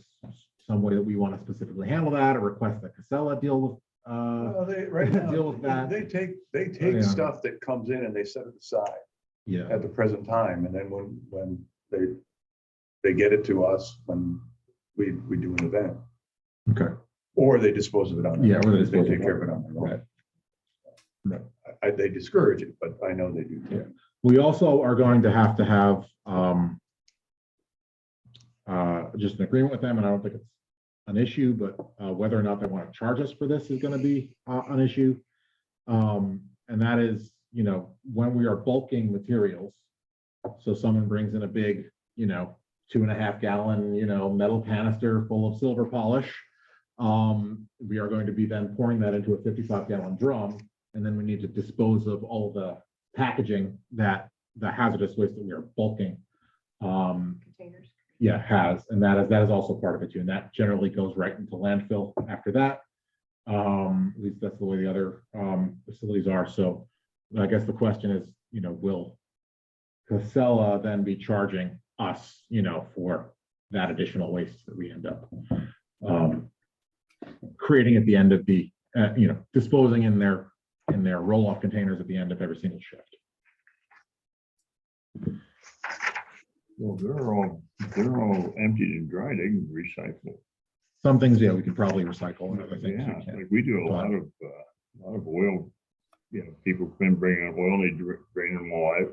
[SPEAKER 2] some way that we want to specifically handle that or request that Casella deal with.
[SPEAKER 6] Well, right now,
[SPEAKER 2] deal with that.
[SPEAKER 6] They take
[SPEAKER 2] Yeah.
[SPEAKER 6] stuff that comes in and they set it aside
[SPEAKER 2] Yeah.
[SPEAKER 6] at the present time, and then when they get it to us, when we do an event,
[SPEAKER 2] Okay.
[SPEAKER 6] or they dispose of it on.
[SPEAKER 2] Yeah, or they
[SPEAKER 6] They
[SPEAKER 2] dispose of
[SPEAKER 6] take
[SPEAKER 2] it.
[SPEAKER 6] care of it on their own.
[SPEAKER 2] Right.
[SPEAKER 6] They discourage it, but I know they do.
[SPEAKER 2] Yeah. We also are going to have just an agreement with them, and I don't think it's an issue, but whether or not they want to charge us for this is going to be an issue. And that is, when we are bulking materials, so someone brings in a big, 2.5 gallon, metal canister full of silver polish. We are going to be then pouring that into a 55 gallon drum, and then we need to dispose of all the packaging that the hazardous waste that we are bulking
[SPEAKER 3] Containers.
[SPEAKER 2] has, and that is also part of it too, and that generally goes right into landfill after that. At least that's the way the other facilities are. So I guess the question is, will Casella then be charging us, for that additional waste that we end up creating at the end of the, disposing in their roll-off containers at the end of every single shift.
[SPEAKER 5] Well, they're all emptied and dried. They can recycle.
[SPEAKER 2] Some things, yeah, we could probably recycle, and other things
[SPEAKER 5] Yeah,
[SPEAKER 2] we can.
[SPEAKER 5] like we do a lot of oil. People come in bringing in oil, they drain them all out.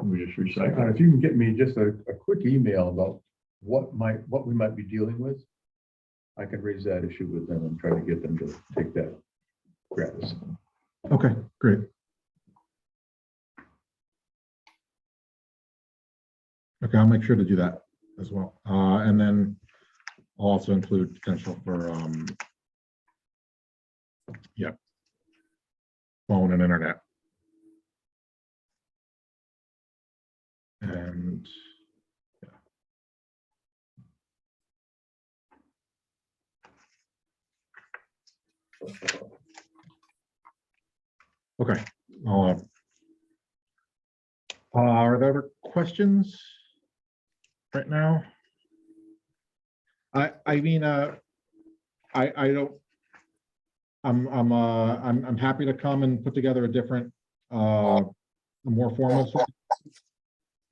[SPEAKER 5] And we just recycle.
[SPEAKER 6] If you can get me just a quick email about what we might be dealing with, I can raise that issue with them and try to get them to take that gratis.
[SPEAKER 2] Okay, great. Okay, I'll make sure to do that as well. And then I'll also include potential for, phone and internet. And okay, are there other questions right now? I mean, I don't. I'm happy to come and put together a different, a more formal sort of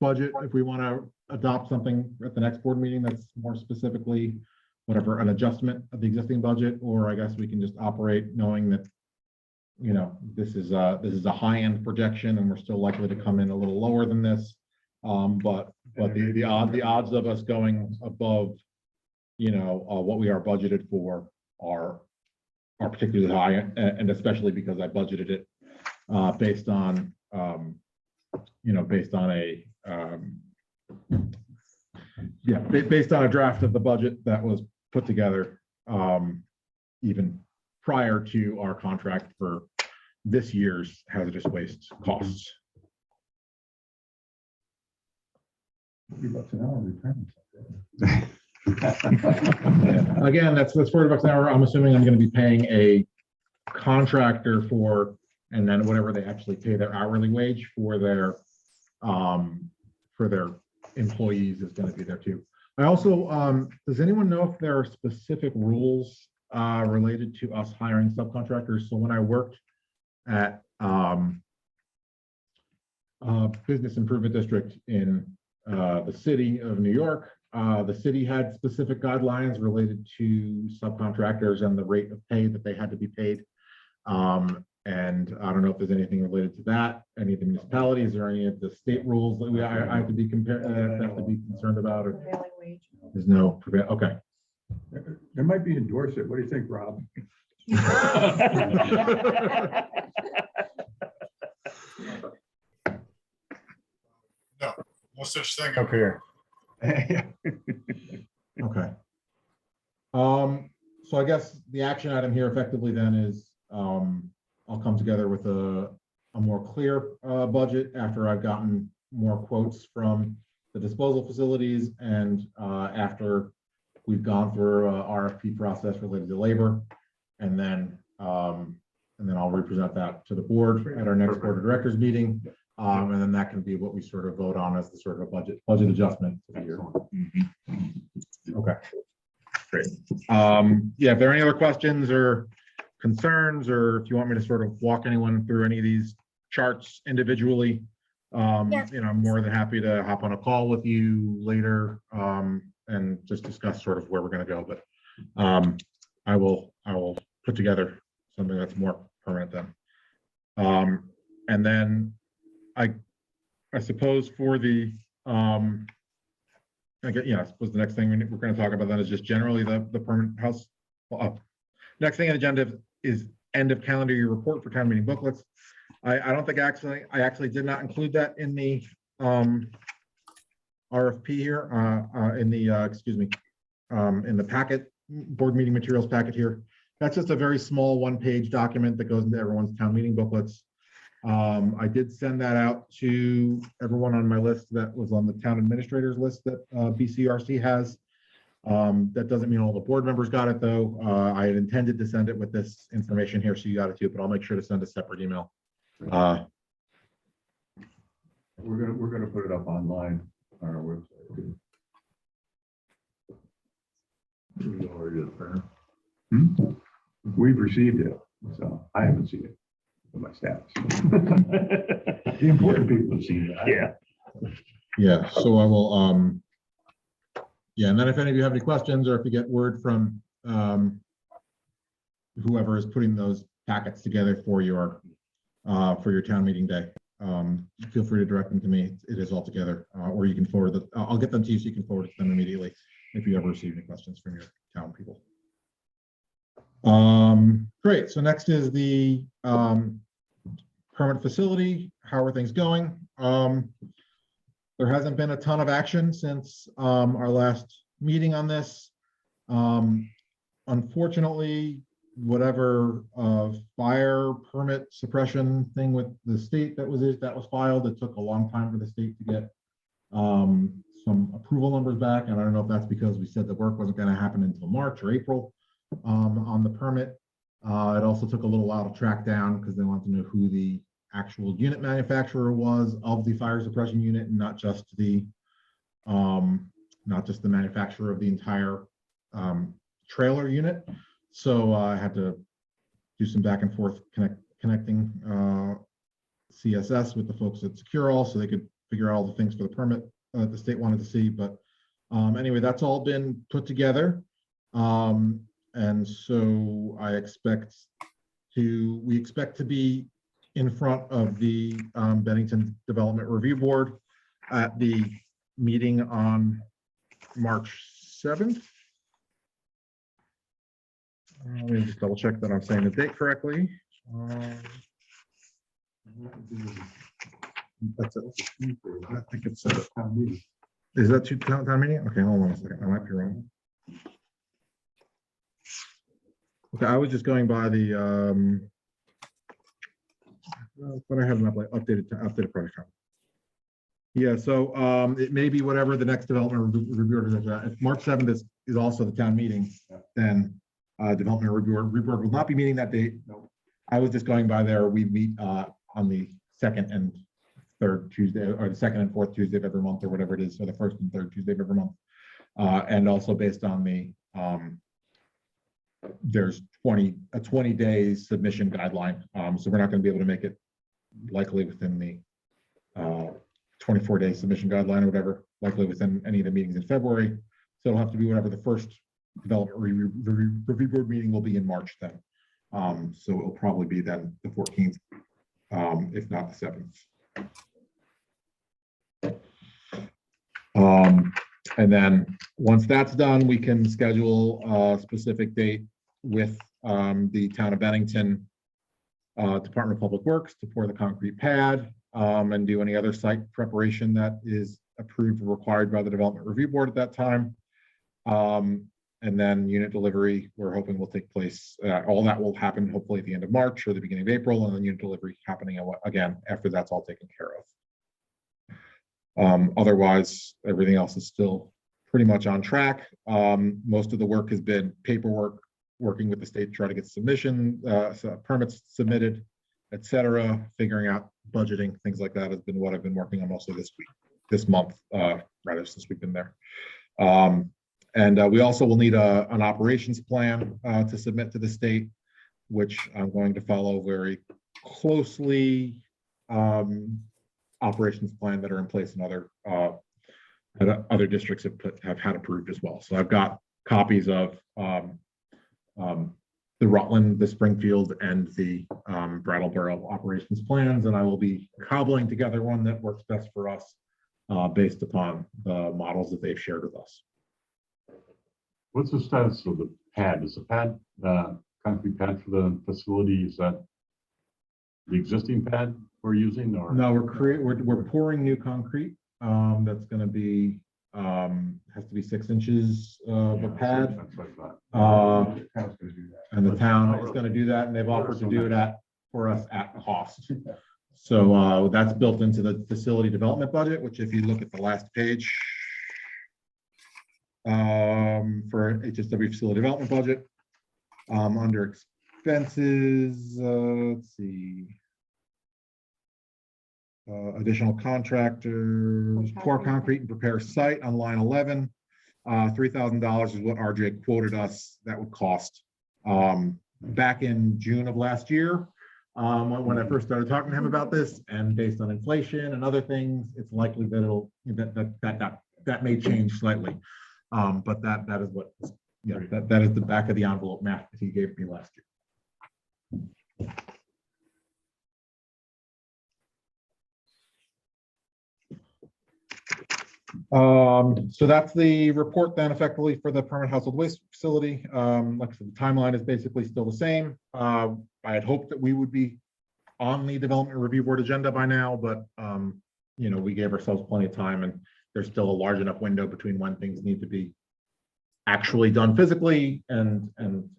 [SPEAKER 2] budget if we want to adopt something at the next board meeting that's more specifically whatever, an adjustment of the existing budget, or I guess we can just operate knowing that, this is a high-end projection and we're still likely to come in a little lower than this. But the odds of us going above, what we are budgeted for are particularly high, and especially because I budgeted it based on based on a draft of the budget that was put together even prior to our contract for this year's hazardous waste costs.
[SPEAKER 6] $50 an hour retirement.
[SPEAKER 2] Again, that's $40 an hour. I'm assuming I'm gonna be paying a contractor for, and then whatever they actually pay their hourly wage for their employees is gonna be there too. I also, does anyone know if there are specific rules related to us hiring subcontractors? So when I worked at Business Improvement District in the city of New York, the city had specific guidelines related to subcontractors and the rate of pay that they had to be paid. And I don't know if there's anything related to that, any of the municipalities or any of the state rules that I have to be have to be concerned about, or
[SPEAKER 3] Prevailing wage.
[SPEAKER 2] there's no, okay.
[SPEAKER 6] There might be endorsed it. What do you think, Rob?
[SPEAKER 7] No such thing up here.
[SPEAKER 2] Okay. So I guess the action item here effectively then is, I'll come together with a more clear budget after I've gotten more quotes from the disposal facilities and after we've gone through a RFP process related to labor. And then I'll represent that to the board at our next board of directors meeting. And then that can be what we sort of vote on as the sort of budget adjustment for the year. Okay, great. Yeah, if there are any other questions or concerns, or if you want me to sort of walk anyone through any of these charts individually,
[SPEAKER 8] Yeah.
[SPEAKER 2] you know, I'm more than happy to hop on a call with you later and just discuss sort of where we're going to go. But I will put together something that's more permanent then. And then I suppose for the I suppose the next thing we're going to talk about then is just generally the permanent house. Next thing on the agenda is end of calendar year report for town meeting booklets. I don't think I actually did not include that in the RFP here in the packet, board meeting materials packet here. That's just a very small one-page document that goes into everyone's town meeting booklets. I did send that out to everyone on my list that was on the town administrators list that BCRC has. That doesn't mean all the board members got it though. I had intended to send it with this information here, so you got it too, but I'll make sure to send a separate email.
[SPEAKER 6] We're gonna put it up online on our website. We've received it, so I haven't seen it for my staff.
[SPEAKER 4] The important people see that.
[SPEAKER 5] Yeah.
[SPEAKER 2] Yeah, so I will, yeah, and then if any of you have any questions or if you get word from whoever is putting those packets together for your town meeting day, feel free to direct them to me. It is all together, or you can forward the, I'll get them to you so you can forward them immediately if you ever receive any questions from your town people. Great, so next is the permanent facility. How are things going? There hasn't been a ton of action since our last meeting on this. Unfortunately, whatever fire permit suppression thing with the state that was filed, it took a long time for the state to get some approval numbers back. And I don't know if that's because we said the work wasn't going to happen until March or April on the permit. It also took a little while to track down because they wanted to know who the actual unit manufacturer was of the fire suppression unit, and not just the manufacturer of the entire trailer unit. So I had to do some back and forth connecting CSS with the folks at Secure-All so they could figure out all the things for the permit the state wanted to see. But anyway, that's all been put together. And so we expect to be in front of the Bennington Development Review Board at the meeting on March 7th. Let me just double check that I'm saying the date correctly. That's it. I think it's town meeting. Is that town meeting? Okay, hold on a second. I might be wrong. Okay, I was just going by the, but I have an updated project. Chart. Yeah, so it may be whatever the next development review order is. If March 7th is also the town meeting, then development review board will not be meeting that date. I was just going by there. We meet on the second and third Tuesday, or the second and fourth Tuesday of every month, or whatever it is, or the first and third Tuesday of every month. And also based on the there's a 20 days submission guideline. So we're not going to be able to make it likely within the 24-day submission guideline or whatever, likely within any of the meetings in February. So it'll have to be whatever the first development review board meeting will be in March then. So it'll probably be then the 14th, if not the 7th. And then once that's done, we can schedule a specific date with the town of Bennington Department of Public Works to pour the concrete pad and do any other site preparation that is approved or required by the Development Review Board at that time. And then unit delivery, we're hoping will take place. All that will happen hopefully at the end of March or the beginning of April, and then unit delivery happening again after that's all taken care of. Otherwise, everything else is still pretty much on track. Most of the work has been paperwork, working with the state to try to get submission, permits submitted, etc. Figuring out budgeting, things like that has been what I've been working on mostly this month, rather since we've been there. And we also will need an operations plan to submit to the state, which I'm going to follow very closely. Operations plan that are in place in other districts have had approved as well. So I've got copies of the Rutland, the Springfield, and the Brattleboro operations plans, and I will be cobbling together one that works best for us based upon the models that they've shared with us.
[SPEAKER 4] What's the status of the pad? Is the pad, concrete pad for the facility, is that the existing pad we're using, or?
[SPEAKER 2] No, we're pouring new concrete. That's going to be has to be 6 inches of a pad. And the town is going to do that, and they've offered to do it for us at cost. So that's built into the facility development budget, which if you look at the last page for HSW facility development budget, under expenses, let's see. Additional contractors, pour concrete and prepare site on line 11. $3,000 is what RJ quoted us that would cost back in June of last year when I first started talking to him about this, and based on inflation and other things, it's likely that that may change slightly. But that is what, you know, that is the back of the envelope math that he gave me last year. So that's the report then effectively for the permanent household waste facility. Like I said, the timeline is basically still the same. I had hoped that we would be on the development review board agenda by now, but you know, we gave ourselves plenty of time, and there's still a large enough window between when things need to be actually done physically and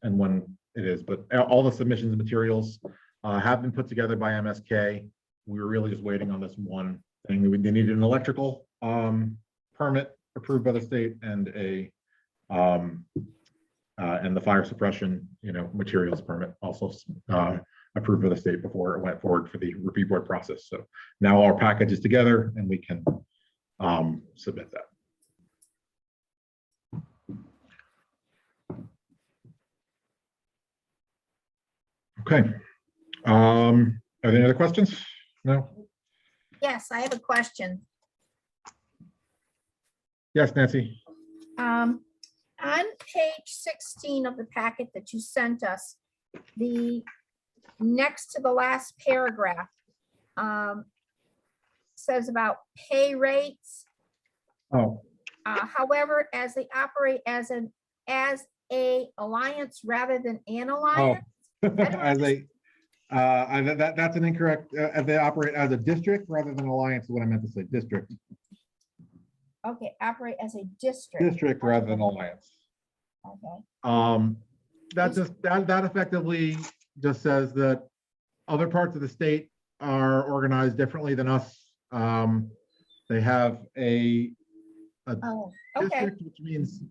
[SPEAKER 2] when it is. But all the submissions and materials have been put together by MSK. We were really just waiting on this one thing. They needed an electrical permit approved by the state and the fire suppression, you know, materials permit also approved by the state before it went forward for the review board process. So now our package is together and we can submit that. Okay. Are there any other questions? No?
[SPEAKER 8] Yes, I have a question.
[SPEAKER 2] Yes, Nancy.
[SPEAKER 8] On page 16 of the packet that you sent us, the next to the last paragraph says about pay rates.
[SPEAKER 2] Oh.
[SPEAKER 8] However, as they operate as a alliance rather than an alliance.
[SPEAKER 2] As that's an incorrect, as they operate as a district rather than alliance is what I meant to say, district.
[SPEAKER 8] Okay, operate as a district.
[SPEAKER 2] District rather than alliance.
[SPEAKER 8] Okay.
[SPEAKER 2] that effectively just says that other parts of the state are organized differently than us. They have a
[SPEAKER 8] Oh, okay,
[SPEAKER 2] district, which means,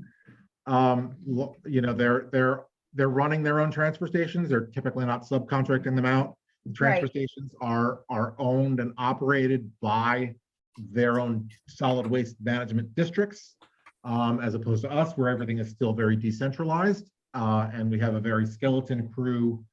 [SPEAKER 2] you know, they're running their own transfer stations. They're typically not subcontracting them out. Transfer
[SPEAKER 8] Right.
[SPEAKER 2] stations are owned and operated by their own solid waste management districts, as opposed to us, where everything is still very decentralized. And we have a very skeleton crew,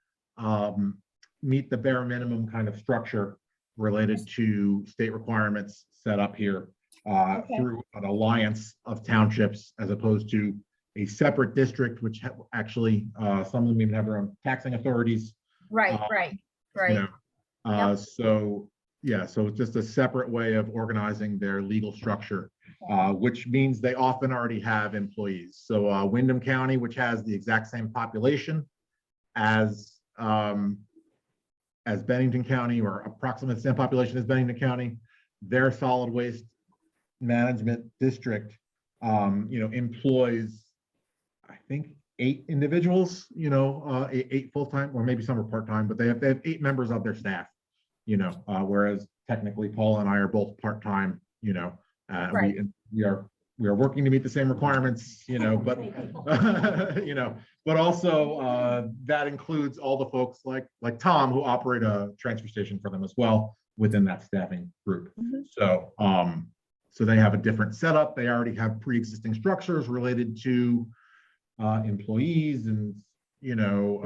[SPEAKER 2] meet the bare minimum kind of structure related to state requirements set up here
[SPEAKER 8] Okay.
[SPEAKER 2] through an alliance of townships, as opposed to a separate district, which actually, some of them even have their own taxing authorities.
[SPEAKER 8] right,
[SPEAKER 2] Uh,
[SPEAKER 8] right,
[SPEAKER 2] you
[SPEAKER 8] right.
[SPEAKER 2] know. So, yeah, so it's just a separate way of organizing their legal structure, which means they often already have employees. So Windham County, which has the exact same population as Bennington County, or approximately the same population as Bennington County, their solid waste management district, you know, employs, I think, 8 individuals, you know, 8 full-time, or maybe some are part-time, but they have 8 members of their staff, you know, whereas technically Paul and I are both part-time, you know,
[SPEAKER 8] Right.
[SPEAKER 2] we are working to meet the same requirements, you know, but you know, but also that includes all the folks like Tom, who operate a transfer station for them as well within that staffing group.
[SPEAKER 8] Mhm.
[SPEAKER 2] So so they have a different setup. They already have pre-existing structures related to employees and, you know,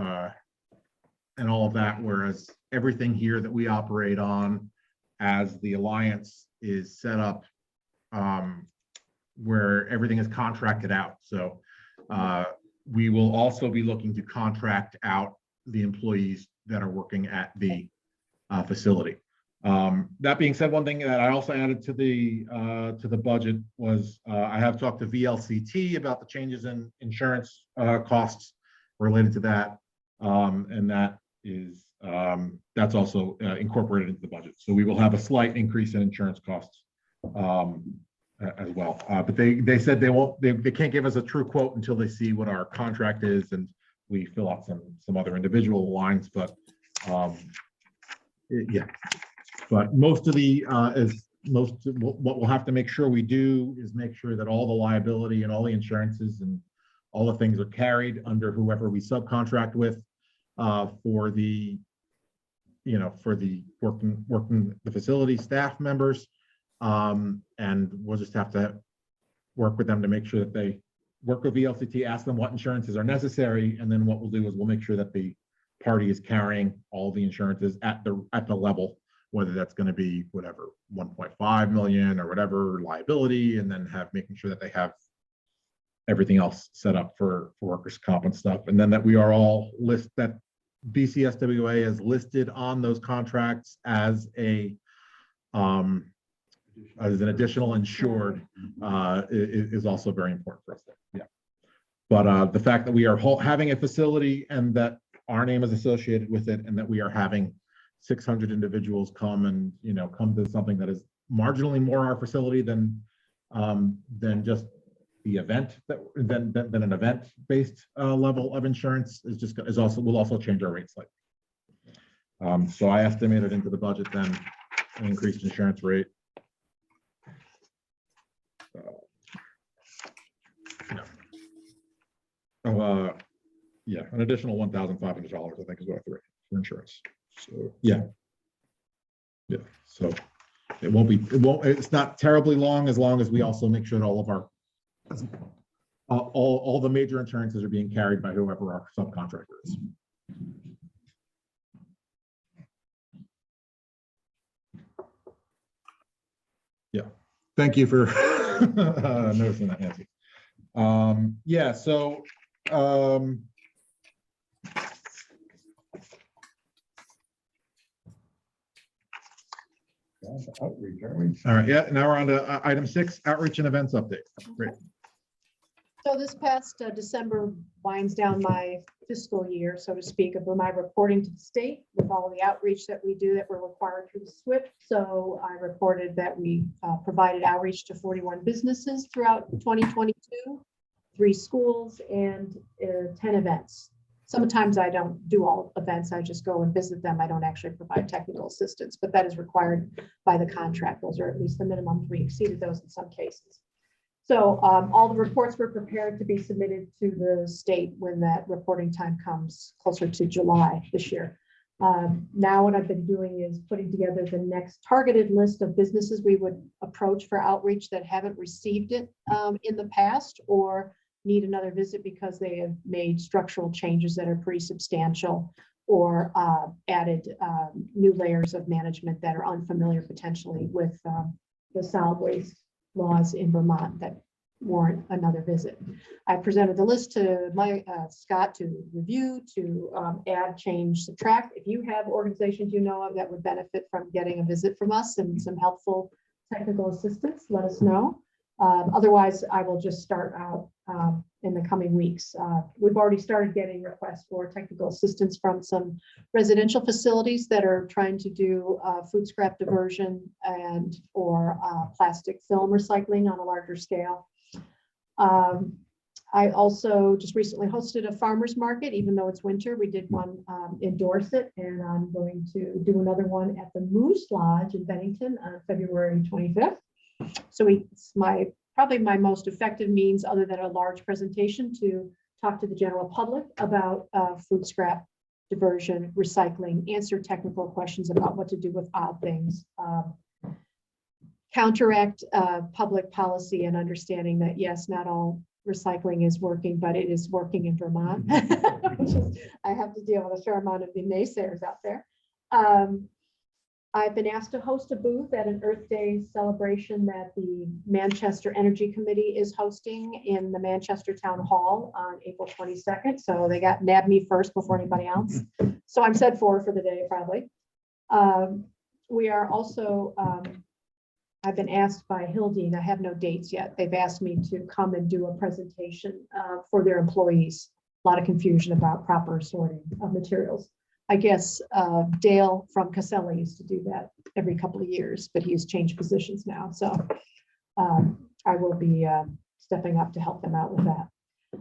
[SPEAKER 2] and all of that, whereas everything here that we operate on as the alliance is set up, where everything is contracted out. So we will also be looking to contract out the employees that are working at the facility. That being said, one thing that I also added to the budget was I have talked to VLCT about the changes in insurance costs related to that, and that is that's also incorporated into the budget. So we will have a slight increase in insurance costs as well. But they said they can't give us a true quote until they see what our contract is and we fill out some other individual lines. But yeah. But most of the what we'll have to make sure we do is make sure that all the liability and all the insurances and all the things are carried under whoever we subcontract with for the, you know, for the working the facility staff members. And we'll just have to work with them to make sure that they work with VLCT, ask them what insurances are necessary, and then what we'll do is we'll make sure that the party is carrying all the insurances at the level, whether that's going to be whatever 1.5 million or whatever liability, and then making sure that they have everything else set up for workers' comp and stuff, and then that we are all that BCSWA is listed on those contracts as an additional insured is also very important for us there. Yeah, but the fact that we are having a facility and that our name is associated with it, and that we are having 600 individuals come and, you know, come to something that is marginally more our facility than just the event than an event-based level of insurance will also change our rates slightly. So I estimated into the budget then an increased insurance rate. Yeah, an additional $1,500, I think, is what I threw for insurance. So yeah, so it's not terribly long as we also make sure that all of our all the major insurances are being carried by whoever our subcontractor is. Yeah, thank you for noticing that, Nancy. Yeah, so
[SPEAKER 6] Outreach, aren't we?
[SPEAKER 2] all right, yeah, now we're on to item 6, outreach and events update. Great.
[SPEAKER 3] So this past December winds down my fiscal year, so to speak, of my reporting to the state with all the outreach that we do that we're required through the SWIP. So I reported that we provided outreach to 41 businesses throughout 2022, 3 schools, and 10 events. Sometimes I don't do all events. I just go and visit them. I don't actually provide technical assistance, but that is required by the contract. Those are at least the minimum. We exceeded those in some cases. So all the reports were prepared to be submitted to the state when that reporting time comes closer to July this year. Now what I've been doing is putting together the next targeted list of businesses we would approach for outreach that haven't received it in the past or need another visit because they have made structural changes that are pretty substantial or added new layers of management that are unfamiliar potentially with the solid waste laws in Vermont that warrant another visit. I presented the list to Scott to review, to add, change, subtract. If you have organizations you know of that would benefit from getting a visit from us and some helpful technical assistance, let us know. Otherwise, I will just start out in the coming weeks. We've already started getting requests for technical assistance from some residential facilities that are trying to do food scrap diversion and or plastic film recycling on a larger scale. I also just recently hosted a farmer's market, even though it's winter. We did one in Dorset, and I'm going to do another one at the Moose Lodge in Bennington on February 25th. So it's probably my most effective means, other than a large presentation, to talk to the general public about food scrap diversion, recycling, answer technical questions about what to do with odd things, counteract public policy and understanding that, yes, not all recycling is working, but it is working in Vermont. I have to deal with a fair amount of the naysayers out there. I've been asked to host a booth at an Earth Day celebration that the Manchester Energy Committee is hosting in the Manchester Town Hall on April 22nd. So they nabbed me first before anybody else. So I'm set for the day, probably. We are also, I've been asked by Hildine, I have no dates yet. They've asked me to come and do a presentation for their employees. A lot of confusion about proper sorting of materials. I guess Dale from Casella used to do that every couple of years, but he's changed positions now. So I will be stepping up to help them out with that.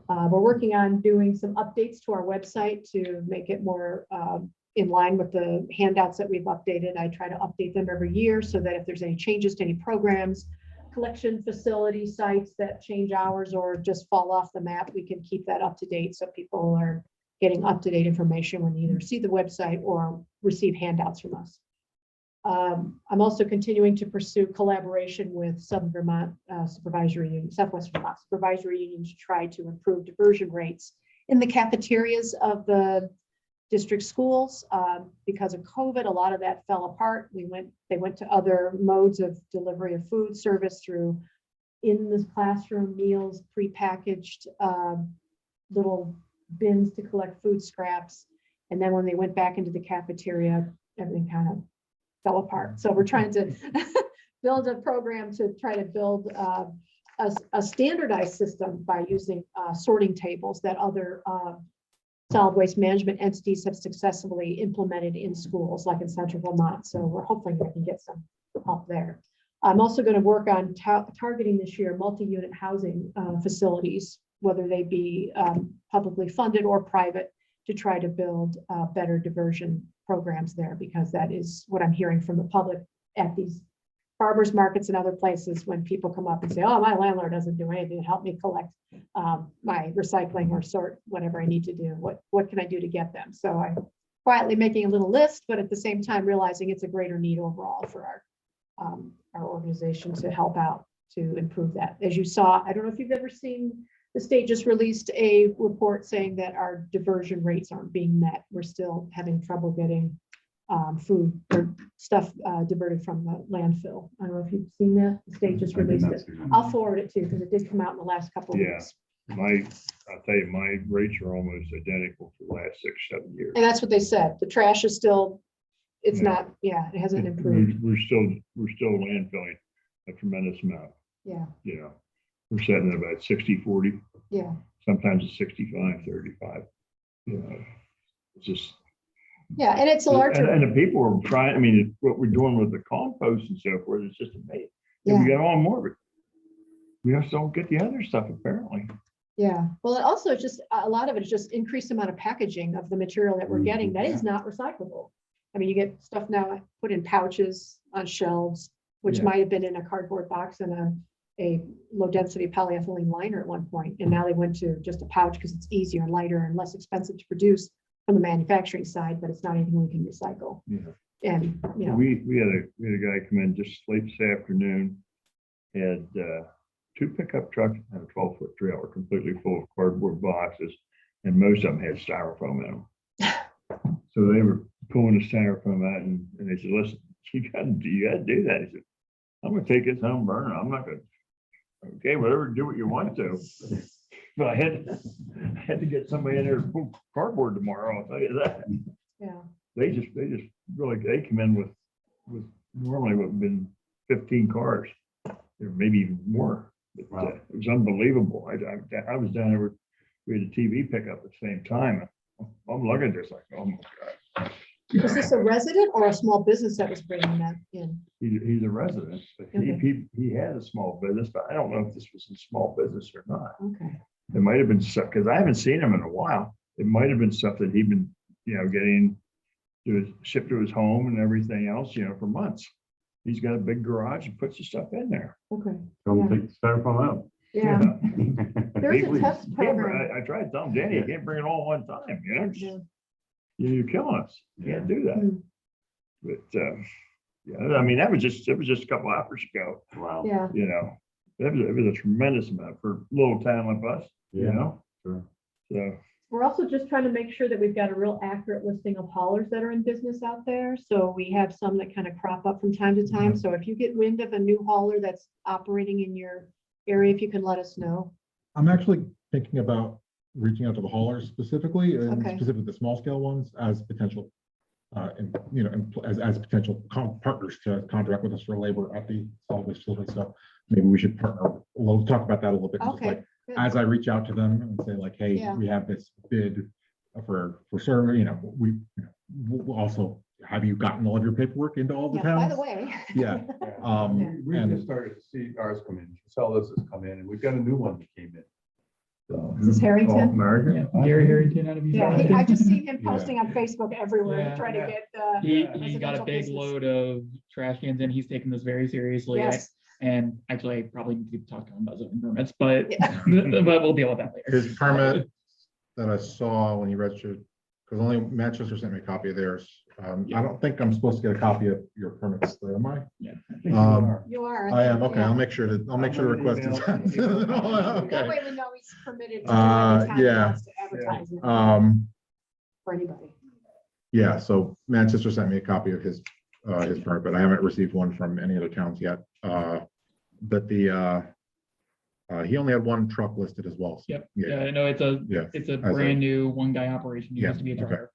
[SPEAKER 3] We're working on doing some updates to our website to make it more in line with the handouts that we've updated. I try to update them every year so that if there's any changes to any programs, collection facility sites that change hours or just fall off the map, we can keep that up to date so people are getting up-to-date information when you either see the website or receive handouts from us. I'm also continuing to pursue collaboration with Southern Vermont Supervisory Union, Southwest Vermont Supervisory Union to try to improve diversion rates in the cafeterias of the district schools. Because of COVID, a lot of that fell apart. They went to other modes of delivery of food service through in this classroom meals, prepackaged little bins to collect food scraps. And then when they went back into the cafeteria, everything kind of fell apart. So we're trying to build a program to try to build a standardized system by using sorting tables that other solid waste management entities have successfully implemented in schools, like in Central Vermont. So we're hoping we can get some help there. I'm also going to work on targeting this year multi-unit housing facilities, whether they be publicly funded or private, to try to build better diversion programs there, because that is what I'm hearing from the public at these farmers markets and other places when people come up and say, oh, my landlord doesn't do anything to help me collect my recycling or sort whatever I need to do. What can I do to get them? So I'm quietly making a little list, but at the same time realizing it's a greater need overall for our organization to help out to improve that. As you saw, I don't know if you've ever seen, the state just released a report saying that our diversion rates aren't being met. We're still having trouble getting food or stuff diverted from the landfill. I don't know if you've seen that. The state just released it. I'll forward it too, because it did come out in the last couple of weeks.
[SPEAKER 5] I'll tell you, my rates are almost identical for the last 6-7 years.
[SPEAKER 3] And that's what they said. The trash is still, it's
[SPEAKER 5] Yeah.
[SPEAKER 3] not, yeah, it hasn't improved.
[SPEAKER 5] We're still landfilling a tremendous amount.
[SPEAKER 3] Yeah,
[SPEAKER 5] You know, we're sitting at about 60-40.
[SPEAKER 3] yeah.
[SPEAKER 5] Sometimes it's 65-35. You know, it's just.
[SPEAKER 3] Yeah, and it's a larger.
[SPEAKER 5] And the people are trying. I mean, what we're doing with the compost and so forth, it's just amazing. And we got on more of it. We just don't get the other stuff apparently.
[SPEAKER 3] Yeah, well, it also just, a lot of it is just increased amount of packaging of the material that we're getting that is not recyclable. I mean, you get stuff now put in pouches on shelves, which
[SPEAKER 1] Yeah.
[SPEAKER 3] might have been in a cardboard box and a low density polyethylene liner at one point, and now they went to just a pouch because it's easier and lighter and less expensive to produce from the manufacturing side, but it's not anything we can recycle.
[SPEAKER 5] Yeah.
[SPEAKER 3] And, you know,
[SPEAKER 5] We had a guy come in just late this afternoon, had 2 pickup trucks and a 12-foot trailer completely full of cardboard boxes, and most of them had styrofoam in them. So they were pulling the styrofoam out, and they said, "Listen, you gotta do that." He said, "I'm gonna take this home, burn it. I'm not gonna." Okay, whatever, do what you want to. But I had to get somebody in there to pull cardboard tomorrow. I'll tell you that.
[SPEAKER 3] yeah,
[SPEAKER 5] They just really, they come in with normally would have been 15 cars, or maybe even more. But,
[SPEAKER 4] Wow.
[SPEAKER 5] it was unbelievable. I was down there, we had a TV pickup at the same time. I'm looking at this like, oh my God.
[SPEAKER 3] was this a resident or a small business that was bringing that in?
[SPEAKER 5] He's a resident, but he had a small business, but I don't know if this was a small business or not.
[SPEAKER 3] Okay,
[SPEAKER 5] It might have been stuff, because I haven't seen him in a while. It might have been stuff that he'd been, getting shipped to his home and everything else, for months. He's got a big garage and puts the stuff in there.
[SPEAKER 3] okay,
[SPEAKER 4] Don't
[SPEAKER 3] Yeah.
[SPEAKER 4] take the styrofoam out.
[SPEAKER 3] yeah. There's a
[SPEAKER 5] He-
[SPEAKER 3] test
[SPEAKER 5] he can't bring-
[SPEAKER 3] program.
[SPEAKER 5] I tried to tell him, Danny, you can't bring it all one time,
[SPEAKER 3] Yeah.
[SPEAKER 5] You're killing us. You can't do that.
[SPEAKER 3] Hmm.
[SPEAKER 5] But, I mean, it was just a couple hours ago,
[SPEAKER 4] Wow.
[SPEAKER 3] Yeah,
[SPEAKER 5] it was a tremendous amount for a little town like us,
[SPEAKER 4] Sure.
[SPEAKER 5] so.
[SPEAKER 3] we're also just trying to make sure that we've got a real accurate listing of haulers that are in business out there. So we have some that kind of crop up from time to time. So if you get wind of a new hauler that's operating in your area, if you can let us know.
[SPEAKER 2] I'm actually thinking about reaching out to the haulers specifically, and
[SPEAKER 3] Okay.
[SPEAKER 2] specifically the small scale ones as potential, as potential partners to contract with us for labor at the solid waste facility. So maybe we should partner. We'll talk about that a little bit. just
[SPEAKER 3] Okay,
[SPEAKER 2] like,
[SPEAKER 3] good.
[SPEAKER 2] as I reach out to them and say like, hey,
[SPEAKER 3] Yeah.
[SPEAKER 2] we have this bid for serving, we'll also, have you gotten all of your paperwork into all the
[SPEAKER 3] Yeah, by
[SPEAKER 2] towns?
[SPEAKER 3] the way.
[SPEAKER 2] Yeah.
[SPEAKER 6] We
[SPEAKER 2] and-
[SPEAKER 6] just started to see ours come in, Casellas has come in, and we've got a new one that came in. So,
[SPEAKER 3] Is this Harrington?
[SPEAKER 5] Oh, American.
[SPEAKER 1] Yeah, Gary Harrington out of East
[SPEAKER 3] Yeah,
[SPEAKER 1] Boston.
[SPEAKER 3] I just seen him
[SPEAKER 2] Yeah.
[SPEAKER 3] posting on Facebook everywhere to
[SPEAKER 1] Yeah.
[SPEAKER 3] try to
[SPEAKER 6] Yeah.
[SPEAKER 3] get.
[SPEAKER 1] He got a
[SPEAKER 3] residential
[SPEAKER 1] big
[SPEAKER 3] business.
[SPEAKER 1] load of trash cans and he's taking this very seriously.
[SPEAKER 3] Yes.
[SPEAKER 1] And actually, I probably need to talk to him about zoning permits, but,
[SPEAKER 3] Yeah.
[SPEAKER 1] but we'll deal with that later.
[SPEAKER 2] His permit that I saw when he registered, because only Manchester sent me a copy of theirs. I don't think I'm supposed to get a copy of your permits, though, am I?
[SPEAKER 1] Yeah.
[SPEAKER 3] You are.
[SPEAKER 2] I am, okay,
[SPEAKER 3] yeah.
[SPEAKER 2] I'll make sure to request it.
[SPEAKER 3] That
[SPEAKER 2] Okay.
[SPEAKER 3] way we know he's permitted to do anytime he
[SPEAKER 2] yeah.
[SPEAKER 3] wants to advertise it for anybody.
[SPEAKER 2] Yeah, so Manchester sent me a copy of his permit, but I haven't received one from any other towns yet. But he only had one truck listed as well. so,
[SPEAKER 1] Yep.
[SPEAKER 2] Yeah,
[SPEAKER 1] No, it's a
[SPEAKER 2] a-
[SPEAKER 1] brand new one guy operation. He
[SPEAKER 2] Yeah,
[SPEAKER 1] used to be a
[SPEAKER 2] okay.
[SPEAKER 1] trucker.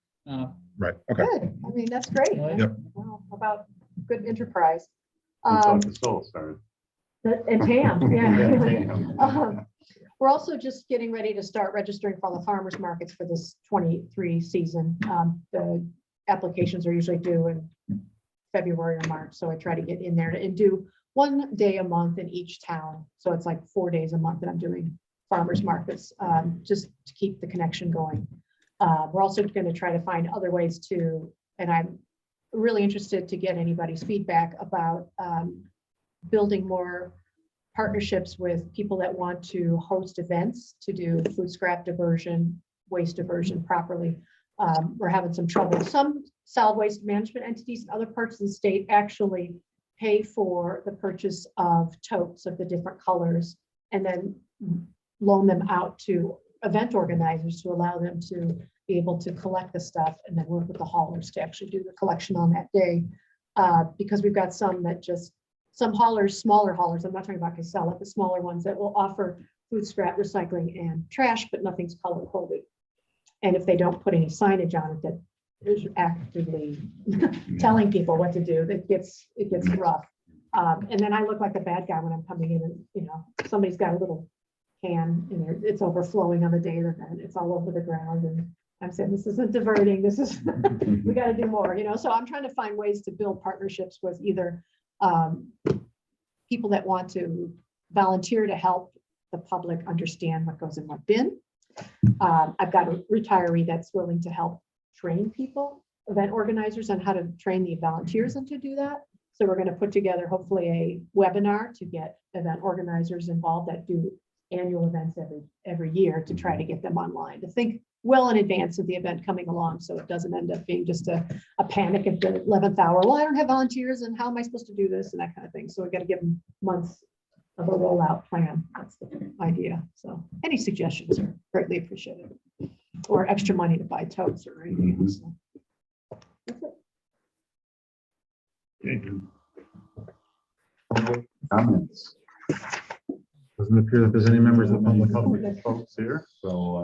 [SPEAKER 2] right, okay.
[SPEAKER 3] Good, I mean, that's great.
[SPEAKER 1] Yep.
[SPEAKER 3] Wow, how about good enterprise.
[SPEAKER 4] That's
[SPEAKER 3] Um,
[SPEAKER 4] how the soul started.
[SPEAKER 3] And TAM, yeah.
[SPEAKER 4] Yeah.
[SPEAKER 3] We're also just getting ready to start registering for all the farmers markets for this 23 season. The applications are usually due in February or March, so I try to get in there and do one day a month in each town. So it's like 4 days a month that I'm doing farmers markets, just to keep the connection going. We're also going to try to find other ways to, and I'm really interested to get anybody's feedback about building more partnerships with people that want to host events to do food scrap diversion, waste diversion properly. We're having some trouble. Some solid waste management entities in other parts of the state actually pay for the purchase of totes of the different colors and then loan them out to event organizers to allow them to be able to collect the stuff and then work with the haulers to actually do the collection on that day. Because we've got some that just, some haulers, smaller haulers, I'm not talking about Casella, the smaller ones that will offer food scrap recycling and trash, but nothing's color coded. And if they don't put any signage on it that is actively telling people what to do, it gets rough. And then I look like the bad guy when I'm coming in and, somebody's got a little can in there, it's overflowing on the day of the event, it's all over the ground. And I'm saying, this isn't diverting, this is, we got to do more, so I'm trying to find ways to build partnerships with either people that want to volunteer to help the public understand what goes in what bin. I've got a retiree that's willing to help train people, event organizers, on how to train the volunteers and to do that. So we're going to put together hopefully a webinar to get event organizers involved that do annual events every year to try to get them online, to think well in advance of the event coming along, so it doesn't end up being just a panic at the 11th hour. Well, I don't have volunteers and how am I supposed to do this and that kind of thing. So we got to give them months of a rollout plan. That's the idea. So any suggestions are greatly appreciated. Or extra money to buy totes or anything else. So that's it.
[SPEAKER 5] Okay.
[SPEAKER 4] Comments?
[SPEAKER 2] Doesn't appear that there's any members of the public.
[SPEAKER 4] Public folks here, so,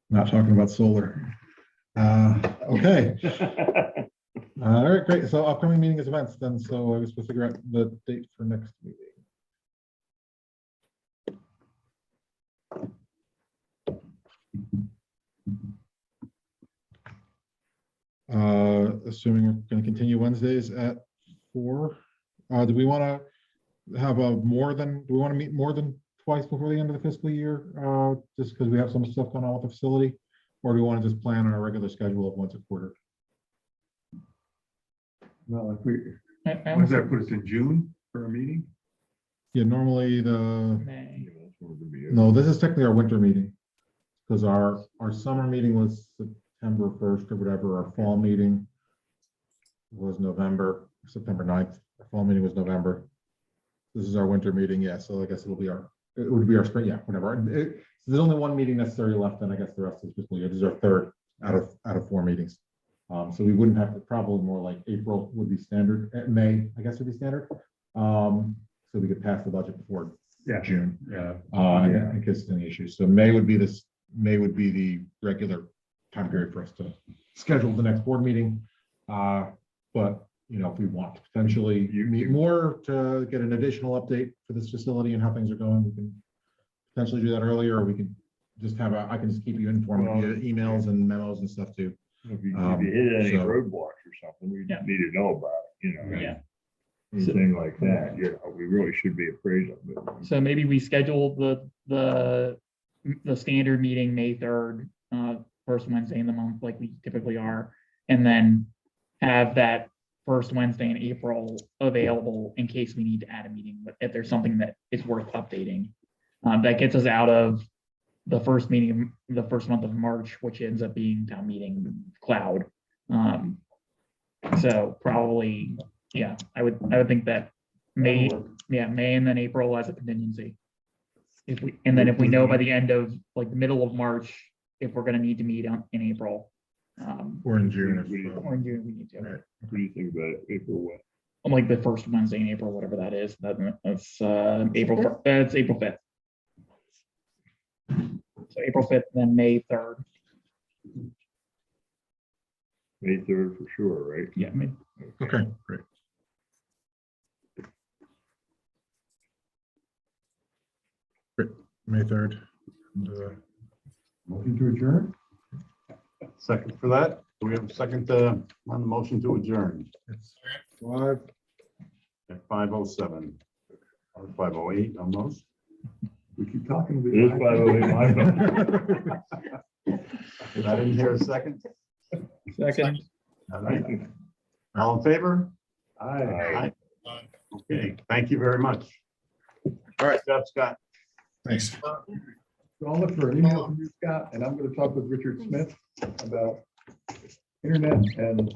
[SPEAKER 2] Not talking about solar. Okay, all right, great. So upcoming meeting is events then. So I was supposed to figure out the date for next meeting. Assuming we're going to continue Wednesdays at 4. Do we want to have do we want to meet more than twice before the end of the fiscal year? Just because we have some stuff going on with the facility, or do we want to just plan on a regular schedule of once a quarter?
[SPEAKER 6] Well, if we,
[SPEAKER 1] I
[SPEAKER 6] what does that
[SPEAKER 1] also-
[SPEAKER 6] put us in June for a meeting?
[SPEAKER 2] Yeah, normally
[SPEAKER 1] May.
[SPEAKER 2] no, this is technically our winter meeting. Because our summer meeting was September 1st or whatever. Our fall meeting was September 9th. Our fall meeting was November. This is our winter meeting, yeah. So I guess it would be our spring, yeah, whatever. There's only one meeting necessarily left, and I guess the rest of the fiscal year. This is our third out of 4 meetings. So we wouldn't have to, probably more like April would be standard. May, I guess, would be standard. So we could pass the budget before June.
[SPEAKER 6] Yeah.
[SPEAKER 2] In case of any issues. So May would be the regular time period for us to schedule the next board meeting. But if we want to potentially meet more to get an additional update for this facility and how things are going, we can potentially do that earlier, or we can just I can just keep you informed via emails and memos and stuff too.
[SPEAKER 5] If you hit any
[SPEAKER 2] so-
[SPEAKER 5] roadblocks or something, we
[SPEAKER 1] Yeah.
[SPEAKER 5] need to know about it,
[SPEAKER 1] Yeah.
[SPEAKER 5] Anything like that, we really should be appraised of it.
[SPEAKER 1] So maybe we schedule the standard meeting May 3rd, first Wednesday in the month, like we typically are, and then have that first Wednesday in April available in case we need to add a meeting, but if there's something that is worth updating. That gets us out of the first meeting, the first month of March, which ends up being town meeting cloud. So probably, yeah, I would think that May and then April as a contingency. If we know by the end of like the middle of March, if we're gonna need to meet in April.
[SPEAKER 2] Or in June.
[SPEAKER 1] Or in June, we need to.
[SPEAKER 2] Right.
[SPEAKER 5] What do you think about it? April what?
[SPEAKER 1] Like the first Wednesday in April, whatever that is, that's April, that's April 5th. So April 5th, then May 3rd.
[SPEAKER 5] May 3rd for sure, right?
[SPEAKER 1] Yeah,
[SPEAKER 2] Okay, great. Great, May 3rd. And,
[SPEAKER 6] Motion to adjourn?
[SPEAKER 4] second for that. Do we have a second on the motion to adjourn
[SPEAKER 2] it's 5.
[SPEAKER 4] at 5:07 or 5:08 almost?
[SPEAKER 6] We keep talking.
[SPEAKER 5] It is 5:08 my phone.
[SPEAKER 4] I didn't hear a second.
[SPEAKER 1] second.
[SPEAKER 4] All right. All in favor?
[SPEAKER 5] Aye.
[SPEAKER 4] Okay, thank you very much. All right, Scott.
[SPEAKER 2] Thanks.
[SPEAKER 6] So I'll look for an email from you, Scott, and I'm going to talk with Richard Smith about internet and